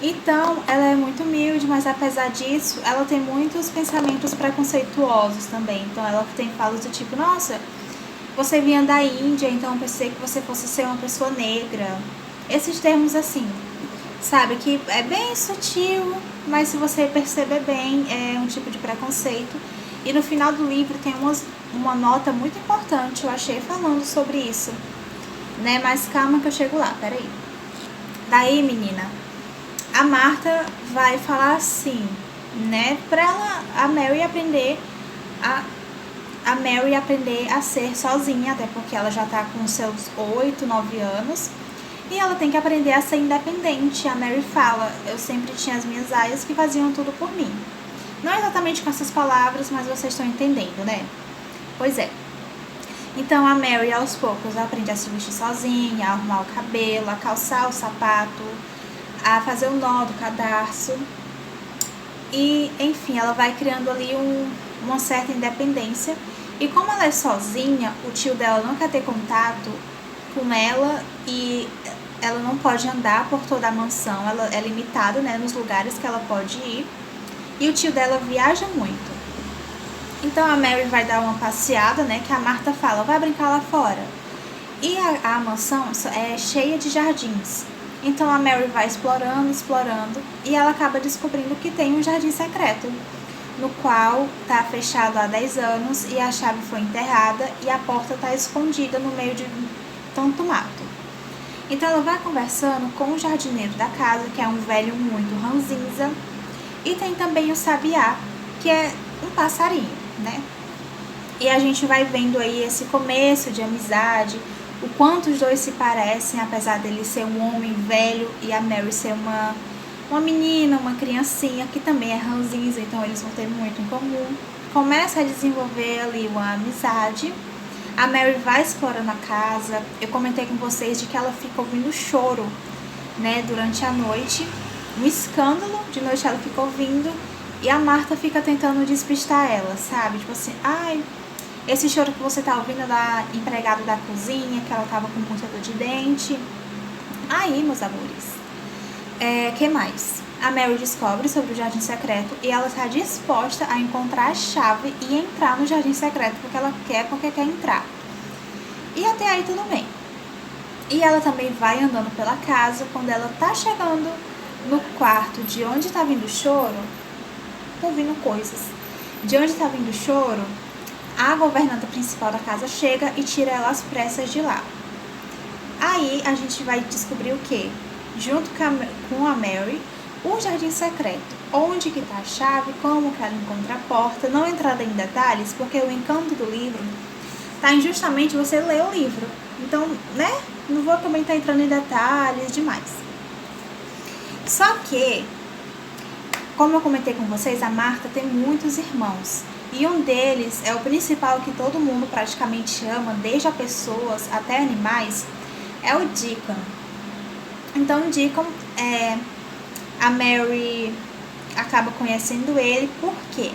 Então, ela é muito humilde, mas apesar disso, ela tem muitos pensamentos preconceituosos também. Então, ela tem falas do tipo: nossa, você vinha da Índia, então eu pensei que você fosse ser uma pessoa negra. Esses termos assim, sabe, que é bem sutil, mas se você perceber bem, é um tipo de preconceito. E no final do livro tem uma nota muito importante, eu achei, falando sobre isso, né? Mas calma que eu chego lá, peraí. Daí, menina, a Marta vai falar assim, né, pra ela, a Mary aprender a ser sozinha, até porque ela já tá com seus 8, 9 anos, e ela tem que aprender a ser independente. A Mary fala: eu sempre tinha as minhas aias que faziam tudo por mim. Não exatamente com essas palavras, mas vocês estão entendendo, né? Pois é. Então a Mary aos poucos aprende a se vestir sozinha, a arrumar o cabelo, a calçar o sapato, a fazer o nó do cadarço. E, enfim, ela vai criando ali uma certa independência. E como ela é sozinha, o tio dela não quer ter contato com ela e ela não pode andar por toda a mansão. Ela é limitada, né, nos lugares que ela pode ir. E o tio dela viaja muito. Então a Mary vai dar uma passeada, né, que a Marta fala, vai brincar lá fora. E a mansão é cheia de jardins. Então a Mary vai explorando, e ela acaba descobrindo que tem um jardim secreto, no qual está fechado há 10 anos e a chave foi enterrada e a porta está escondida no meio de tanto mato. Então ela vai conversando com o jardineiro da casa, que é um velho muito ranzinza, e tem também o sabiá, que é um passarinho, né? E a gente vai vendo aí esse começo de amizade, o quanto os dois se parecem, apesar dele ser um homem velho e a Mary ser uma menina, uma criancinha, que também é ranzinza, então eles vão ter muito em comum. Começa a desenvolver ali uma amizade. A Mary vai explorando a casa. Eu comentei com vocês de que ela fica ouvindo choro, né, durante a noite. Um escândalo, de noite ela fica ouvindo. E a Marta fica tentando despistar ela, sabe? Tipo assim, ai, esse choro que você tá ouvindo é da empregada da cozinha, que ela tava com muita dor de dente. Aí, meus amores, que mais? A Mary descobre sobre o jardim secreto e ela tá disposta a encontrar a chave e entrar no jardim secreto porque quer entrar. E até aí tudo bem. E ela também vai andando pela casa. Quando ela tá chegando no quarto de onde tá vindo o choro, tô ouvindo coisas. De onde tá vindo o choro, a governanta principal da casa chega e tira ela às pressas de lá. Aí a gente vai descobrir o quê? Junto com a Mary, o jardim secreto. Onde que tá a chave, como que ela encontra a porta. Não entrar em detalhes, porque o encanto do livro tá em justamente você ler o livro. Então, né? Não vou também estar entrando em detalhes demais. Só que, como eu comentei com vocês, a Marta tem muitos irmãos. E um deles é o principal que todo mundo praticamente ama, desde a pessoas até animais, é o Deacon. Então o Deacon, a Mary acaba conhecendo ele porque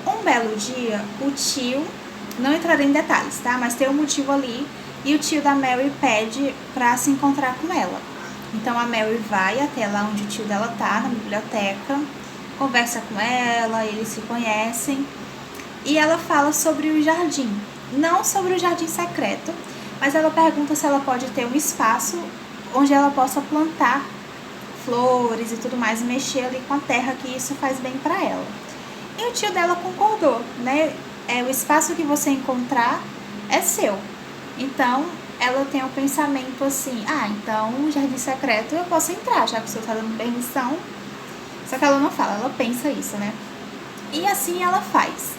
um belo dia o tio, não entrarei em detalhes, tá? Mas tem um motivo ali e o tio da Mary pede pra se encontrar com ela. Então a Mary vai até lá onde o tio dela tá, na biblioteca, conversa com ela, eles se conhecem e ela fala sobre o jardim, não sobre o jardim secreto, mas ela pergunta se ela pode ter um espaço onde ela possa plantar flores e tudo mais, mexer ali com a terra, que isso faz bem pra ela. E o tio dela concordou, né? O espaço que você encontrar é seu. Então ela tem o pensamento assim, então o jardim secreto eu posso entrar, já que o senhor tá dando permissão. Só que ela não fala, ela pensa isso, né? E assim ela faz.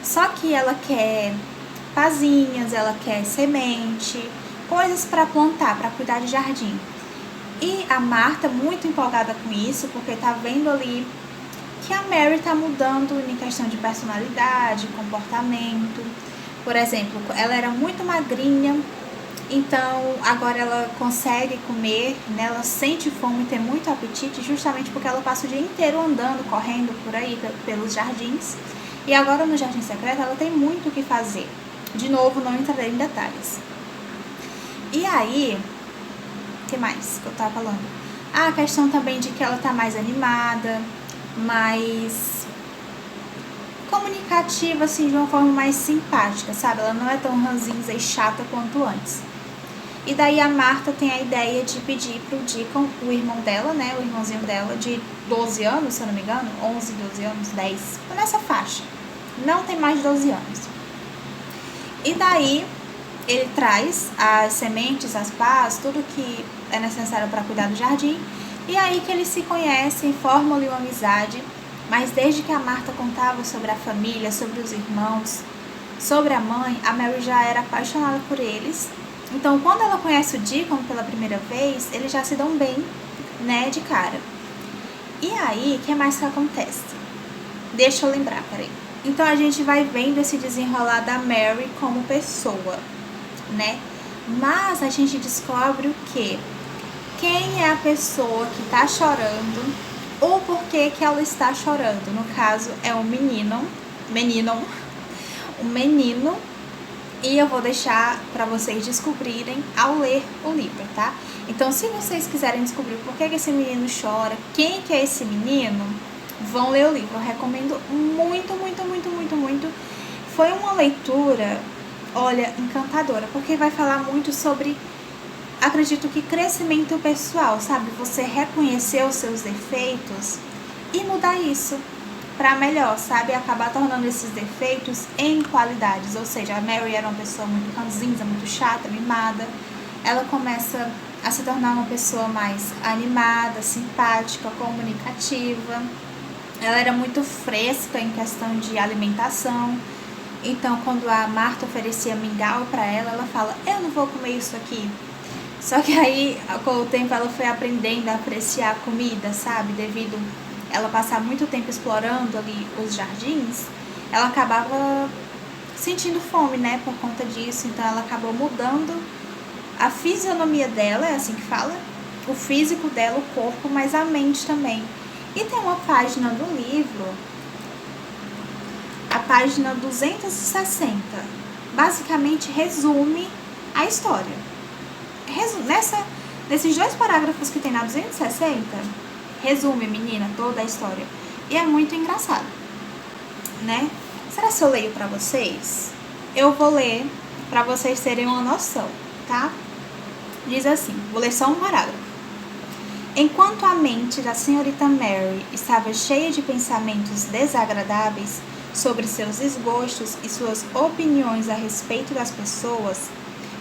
Só que ela quer pazinhas, ela quer semente, coisas para plantar, para cuidar de jardim. E a Marta, muito empolgada com isso, porque tá vendo ali que a Mary tá mudando em questão de personalidade, comportamento. Por exemplo, ela era muito magrinha, então agora ela consegue comer, né? Ela sente fome e tem muito apetite, justamente porque ela passa o dia inteiro andando, correndo por aí, pelos jardins. E agora no jardim secreto ela tem muito o que fazer. De novo, não entrarei em detalhes. E aí, o que mais que eu tava falando? A questão também de que ela tá mais animada, mais comunicativa, assim, de uma forma mais simpática, sabe? Ela não é tão ranzinza e chata quanto antes. E daí a Marta tem a ideia de pedir pro Deacon, o irmão dela, né? O irmãozinho dela, de 12 anos, se eu não me engano, 11, 12 anos, 10, nessa faixa. Não tem mais de 12 anos. E daí ele traz as sementes, as pás, tudo que é necessário para cuidar do jardim. E aí que eles se conhecem, formam ali uma amizade. Mas desde que a Marta contava sobre a família, sobre os irmãos, sobre a mãe, a Mary já era apaixonada por eles. Então, quando ela conhece o Deacon pela primeira vez, eles já se dão bem, né, de cara. E aí, o que mais que acontece? Deixa eu lembrar, peraí. Então a gente vai vendo esse desenrolar da Mary como pessoa, né? Mas a gente descobre o quê? Quem é a pessoa que tá chorando ou por que que ela está chorando. No caso, é um menino, e eu vou deixar para vocês descobrirem ao ler o livro, tá? Então, se vocês quiserem descobrir por que esse menino chora, quem que é esse menino, vão ler o livro. Eu recomendo muito, muito, muito, muito, muito. Foi uma leitura, olha, encantadora, porque vai falar muito sobre, acredito que crescimento pessoal, sabe? Você reconhecer os seus defeitos e mudar isso para melhor, sabe? Acabar tornando esses defeitos em qualidades. Ou seja, a Mary era uma pessoa muito ranzinza, muito chata, mimada. Ela começa a se tornar uma pessoa mais animada, simpática, comunicativa. Ela era muito fresca em questão de alimentação. Então, quando a Marta oferecia mingau para ela, ela fala, eu não vou comer isso aqui. Só que aí, com o tempo, ela foi aprendendo a apreciar a comida, sabe? Devido ela passar muito tempo explorando ali os jardins, ela acabava sentindo fome, né? Por conta disso. Então, ela acabou mudando a fisionomia dela, é assim que fala? O físico dela, o corpo, mas a mente também. E tem uma página do livro, a página 260, basicamente resume a história. Nesses 2 parágrafos que tem na 260, resume, menina, toda a história. E é muito engraçado, né? Será que eu leio pra vocês? Eu vou ler pra vocês terem uma noção, tá? Diz assim, vou ler só um parágrafo. Enquanto a mente da senhorita Mary estava cheia de pensamentos desagradáveis sobre seus desgostos e suas opiniões a respeito das pessoas,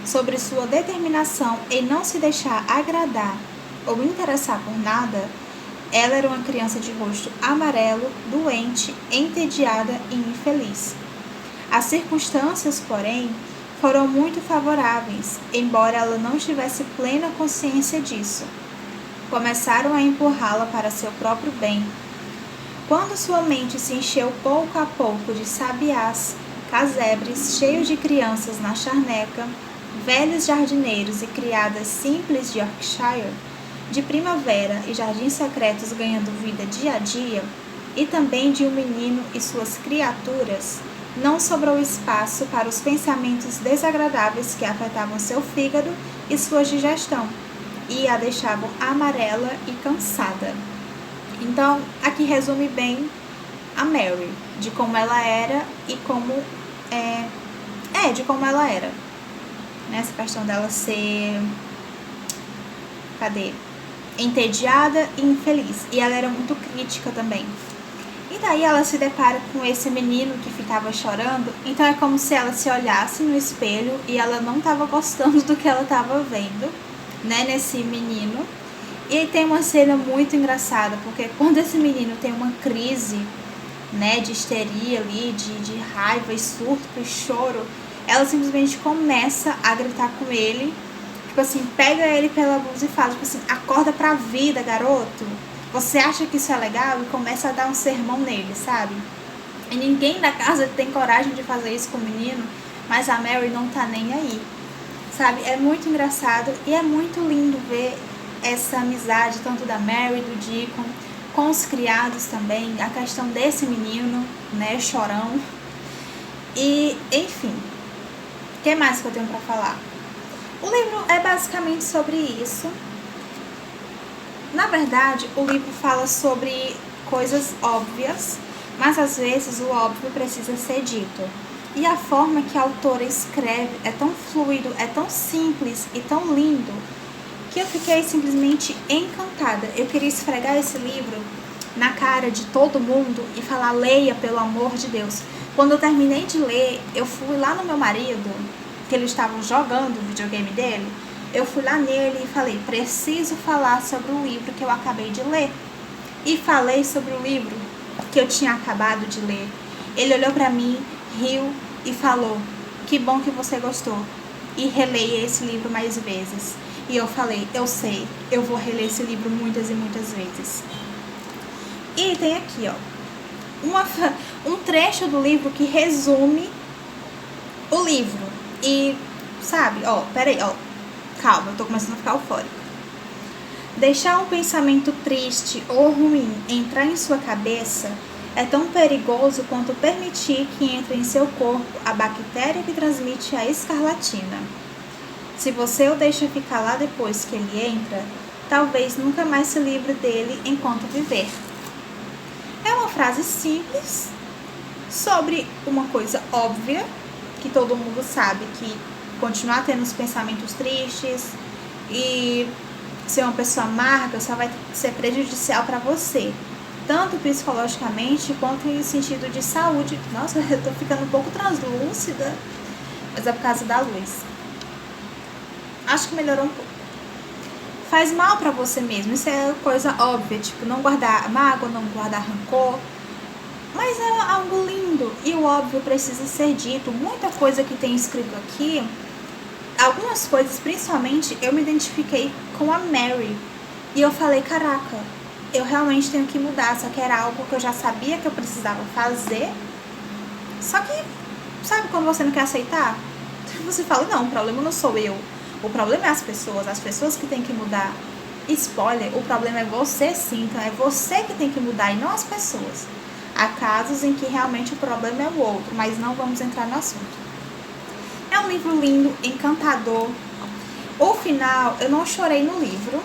sobre sua determinação em não se deixar agradar ou interessar por nada, ela era uma criança de rosto amarelo, doente, entediada e infeliz. As circunstâncias, porém, foram muito favoráveis, embora ela não tivesse plena consciência disso. Começaram a empurrá-la para seu próprio bem. Quando sua mente se encheu pouco a pouco de sabiás, casebres cheios de crianças na charneca, velhos jardineiros e criadas simples de Yorkshire, de primavera e jardins secretos ganhando vida dia a dia, e também de um menino e suas criaturas, não sobrou espaço para os pensamentos desagradáveis que afetavam seu fígado e sua digestão, e a deixavam amarela e cansada. Então, aqui resume bem a Mary, de como ela era e como de como ela era. Nessa questão dela ser entediada e infeliz. E ela era muito crítica também. E daí ela se depara com esse menino que ficava chorando. Então é como se ela se olhasse no espelho e ela não estava gostando do que ela estava vendo, né, nesse menino. E aí tem uma cena muito engraçada, porque quando esse menino tem uma crise, né, de histeria ali, de raiva e surto e choro, ela simplesmente começa a gritar com ele, tipo assim, pega ele pela blusa e fala, tipo assim, acorda pra vida, garoto. Você acha que isso é legal? E começa a dar um sermão nele, sabe? E ninguém da casa tem coragem de fazer isso com o menino, mas a Mary não tá nem aí, sabe? É muito engraçado e é muito lindo ver essa amizade, tanto da Mary, do Deacon, com os criados também, a questão desse menino, né, chorão. E, enfim, o que mais que eu tenho pra falar? O livro é basicamente sobre isso. Na verdade, o livro fala sobre coisas óbvias, mas às vezes o óbvio precisa ser dito. E a forma que a autora escreve é tão fluido, é tão simples e tão lindo, que eu fiquei simplesmente encantada. Eu queria esfregar esse livro na cara de todo mundo e falar, leia, pelo amor de Deus. Quando eu terminei de ler, eu fui lá no meu marido, que eles estavam jogando o videogame dele, eu fui lá nele e falei, preciso falar sobre o livro que eu acabei de ler. E falei sobre o livro que eu tinha acabado de ler. Ele olhou pra mim, riu e falou, que bom que você gostou. E releia esse livro mais vezes. E eu falei, eu sei, eu vou reler esse livro muitas e muitas vezes. E tem aqui, ó, um trecho do livro que resume o livro. E, sabe, peraí, calma, eu tô começando a ficar eufórica. Deixar um pensamento triste ou ruim entrar em sua cabeça é tão perigoso quanto permitir que entre em seu corpo a bactéria que transmite a escarlatina. Se você o deixa ficar lá depois que ele entra, talvez nunca mais se livre dele enquanto viver. É uma frase simples sobre uma coisa óbvia, que todo mundo sabe, que continuar tendo os pensamentos tristes e ser uma pessoa amarga só vai ser prejudicial para você, tanto psicologicamente quanto em sentido de saúde. Nossa, eu tô ficando um pouco translúcida, mas é por causa da luz. Acho que melhorou um pouco. Faz mal pra você mesmo, isso é coisa óbvia, tipo, não guardar mágoa, não guardar rancor, mas é algo lindo e o óbvio precisa ser dito. Muita coisa que tem escrito aqui, algumas coisas principalmente, eu me identifiquei com a Mary e eu falei, caraca, eu realmente tenho que mudar, só que era algo que eu já sabia que eu precisava fazer, só que, sabe quando você não quer aceitar? Você fala, não, o problema não sou eu, o problema é as pessoas que têm que mudar. Spoiler, o problema é você sim, então é você que tem que mudar e não as pessoas. Há casos em que realmente o problema é o outro, mas não vamos entrar no assunto. É um livro lindo, encantador. O final, eu não chorei no livro,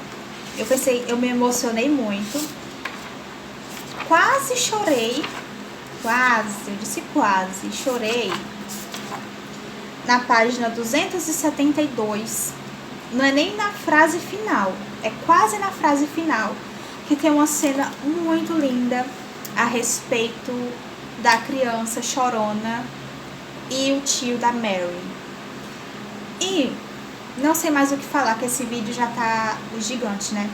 eu me emocionei muito, quase chorei, eu disse quase, chorei na página 272, não é nem na frase final, é quase na frase final, que tem uma cena muito linda a respeito da criança chorona e o tio da Mary. E não sei mais o que falar, que esse vídeo já tá gigante, né?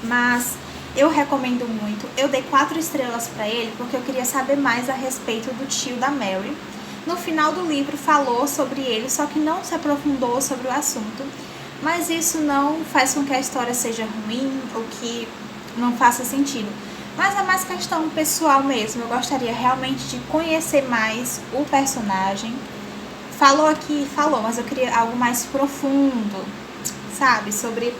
Mas eu recomendo muito. Eu dei 4 estrelas pra ele porque eu queria saber mais a respeito do tio da Mary. No final do livro falou sobre ele, só que não se aprofundou sobre o assunto. Mas isso não faz com que a história seja ruim ou que não faça sentido. Mas é mais questão pessoal mesmo. Eu gostaria realmente de conhecer mais o personagem. Falou, mas eu queria algo mais profundo, sabe? Sobre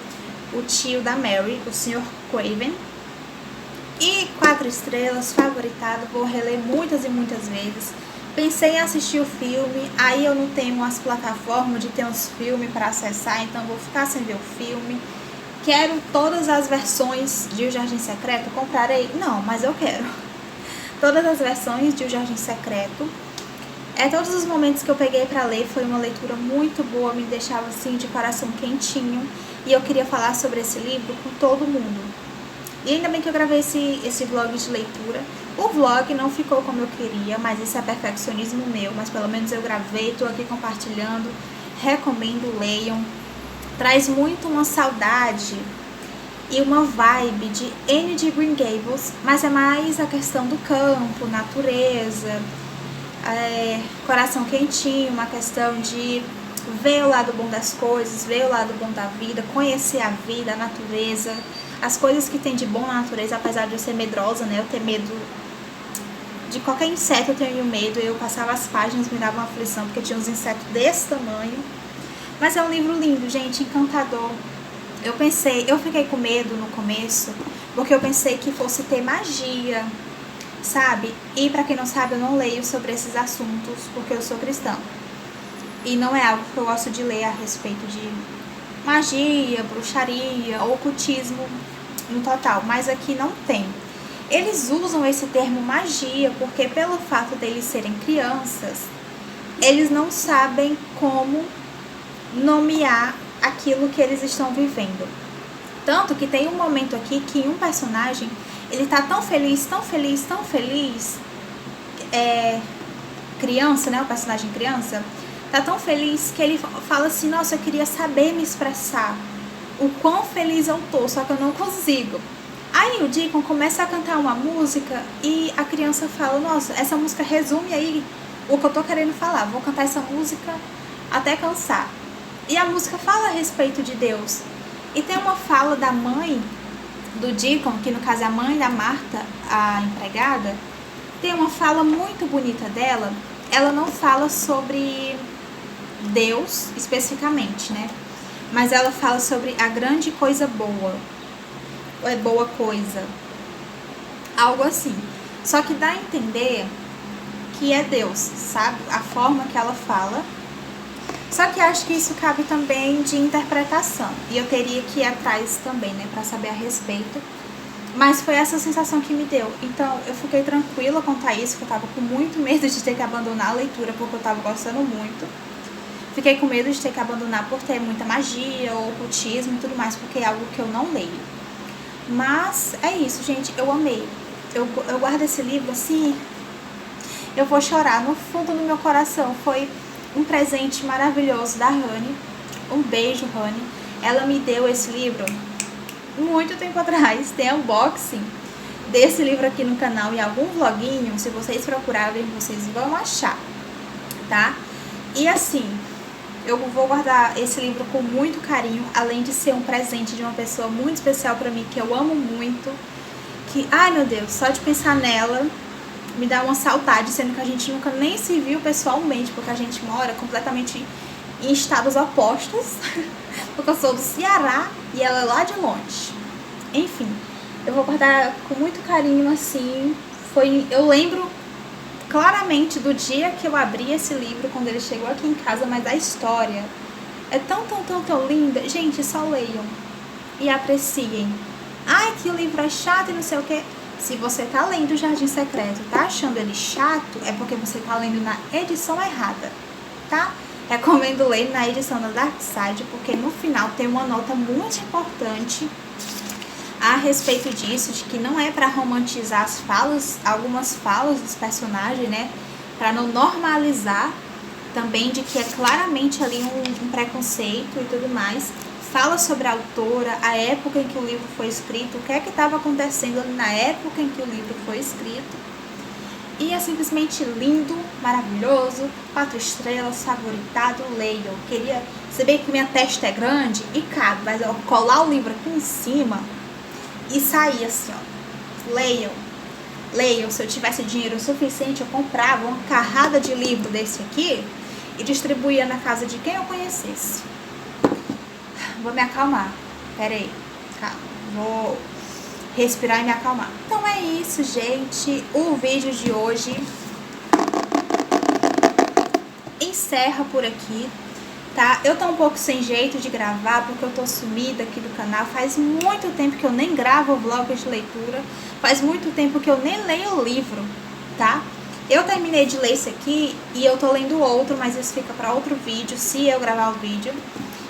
o tio da Mary, o Sr. Craven. E 4 estrelas, favoritado, vou reler muitas e muitas vezes. Pensei em assistir o filme, aí eu não tenho as plataformas de ter uns filmes para acessar, então vou ficar sem ver o filme. Quero todas as versões de O Jardim Secreto, comprarei? Não, mas eu quero. Todas as versões de O Jardim Secreto. Todos os momentos que eu peguei para ler foi uma leitura muito boa, me deixava assim de coração quentinho. E eu queria falar sobre esse livro com todo mundo. E ainda bem que eu gravei esse vlog de leitura. O vlog não ficou como eu queria, mas isso é perfeccionismo meu. Mas pelo menos eu gravei, tô aqui compartilhando. Recomendo, leiam. Traz muito uma saudade e uma vibe de Anne de Green Gables, mas é mais a questão do campo, natureza, coração quentinho, uma questão de ver o lado bom das coisas, ver o lado bom da vida, conhecer a vida, a natureza, as coisas que tem de bom na natureza, apesar de eu ser medrosa, né? Eu ter medo de qualquer inseto, eu tenho medo. Eu passava as páginas, me dava uma aflição, porque tinha uns insetos desse tamanho. Mas é um livro lindo, gente, encantador. Eu fiquei com medo no começo, porque eu pensei que fosse ter magia, sabe? E pra quem não sabe, eu não leio sobre esses assuntos, porque eu sou cristã. E não é algo que eu gosto de ler a respeito de magia, bruxaria, ocultismo no total, mas aqui não tem. Eles usam esse termo magia porque pelo fato deles serem crianças, eles não sabem como nomear aquilo que eles estão vivendo. Tanto que tem um momento aqui que um personagem, ele tá tão feliz, criança, né, o personagem criança, tá tão feliz que ele fala assim, nossa, eu queria saber me expressar, o quão feliz eu tô, só que eu não consigo. Aí o Deacon começa a cantar uma música e a criança fala, nossa, essa música resume aí o que eu tô querendo falar, vou cantar essa música até cansar. E a música fala a respeito de Deus. E tem uma fala da mãe do Deacon, que no caso é a mãe da Marta, a empregada, tem uma fala muito bonita dela. Ela não fala sobre Deus especificamente, né? Mas ela fala sobre a grande coisa boa. Ou é boa coisa. Algo assim. Só que dá a entender que é Deus, sabe? A forma que ela fala. Só que acho que isso cabe também de interpretação. E eu teria que ir atrás também, né? Pra saber a respeito. Mas foi essa sensação que me deu. Então eu fiquei tranquila quanto a isso, que eu tava com muito medo de ter que abandonar a leitura, porque eu tava gostando muito. Fiquei com medo de ter que abandonar por ter muita magia ou ocultismo e tudo mais, porque é algo que eu não leio. Mas é isso, gente, eu amei. Eu guardo esse livro assim, eu vou chorar no fundo do meu coração. Foi um presente maravilhoso da Rani. Um beijo, Rani. Ela me deu esse livro muito tempo atrás. Tem unboxing desse livro aqui no canal e algum vloguinho. Se vocês procurarem, vocês vão achar, tá? E assim, eu vou guardar esse livro com muito carinho, além de ser um presente de uma pessoa muito especial pra mim, que eu amo muito. Que, ai meu Deus, só de pensar nela me dá uma saudade, sendo que a gente nunca nem se viu pessoalmente, porque a gente mora completamente em estados opostos, porque eu sou do Ceará e ela é lá de longe. Enfim, eu vou guardar com muito carinho, assim. Eu lembro claramente do dia que eu abri esse livro, quando ele chegou aqui em casa, mas a história é tão linda. Gente, só leiam e apreciem. Ai, que o livro é chato e não sei o que. Se você tá lendo o Jardim Secreto e tá achando ele chato, é porque você tá lendo na edição errada, tá? Recomendo ler na edição da Dark Side, porque no final tem uma nota muito importante a respeito disso, de que não é pra romantizar as falas, algumas falas dos personagens, né? Pra não normalizar, também de que é claramente ali um preconceito e tudo mais. Fala sobre a autora, a época em que o livro foi escrito, o que é que estava acontecendo ali na época em que o livro foi escrito. E é simplesmente lindo, maravilhoso, 4 estrelas, favoritado, leiam. Queria saber que minha testa é grande e cabe, mas eu colar o livro aqui em cima e sair assim, ó. Leiam, leiam. Se eu tivesse dinheiro suficiente, eu comprava uma carrada de livro desse aqui e distribuía na casa de quem eu conhecesse. Vou me acalmar. Pera aí. Calma. Vou respirar e me acalmar. Então é isso, gente. O vídeo de hoje encerra por aqui, tá? Eu tô um pouco sem jeito de gravar, porque eu tô sumida aqui do canal. Faz muito tempo que eu nem gravo vlogs de leitura. Faz muito tempo que eu nem leio o livro, tá? Eu terminei de ler esse aqui e eu tô lendo outro, mas isso fica pra outro vídeo, se eu gravar o vídeo.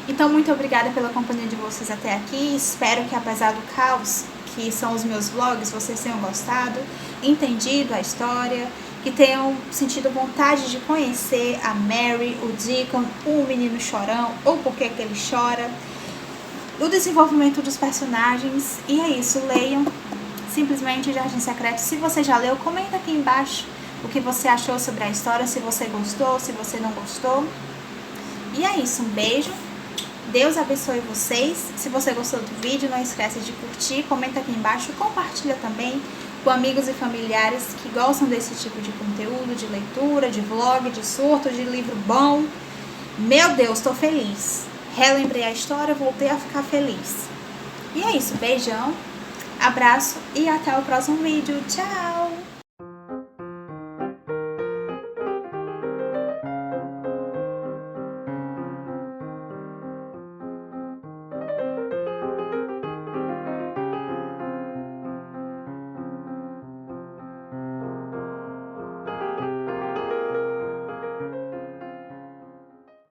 Então, muito obrigada pela companhia de vocês até aqui. Espero que, apesar do caos que são os meus vlogs, vocês tenham gostado, entendido a história, que tenham sentido vontade de conhecer a Mary, o Deacon, o menino chorão, ou por que ele chora, o desenvolvimento dos personagens. E é isso, leiam simplesmente Jardim Secreto. Se você já leu, comenta aqui embaixo o que você achou sobre a história, se você gostou, se você não gostou. E é isso, um beijo. Deus abençoe vocês. Se você gostou do vídeo, não esqueça de curtir, comenta aqui embaixo, compartilha também com amigos e familiares que gostam desse tipo de conteúdo, de leitura, de vlog, de surto, de livro bom. Meu Deus, tô feliz. Relembrei a história, voltei a ficar feliz. E é isso, beijão, abraço e até o próximo vídeo. Tchau!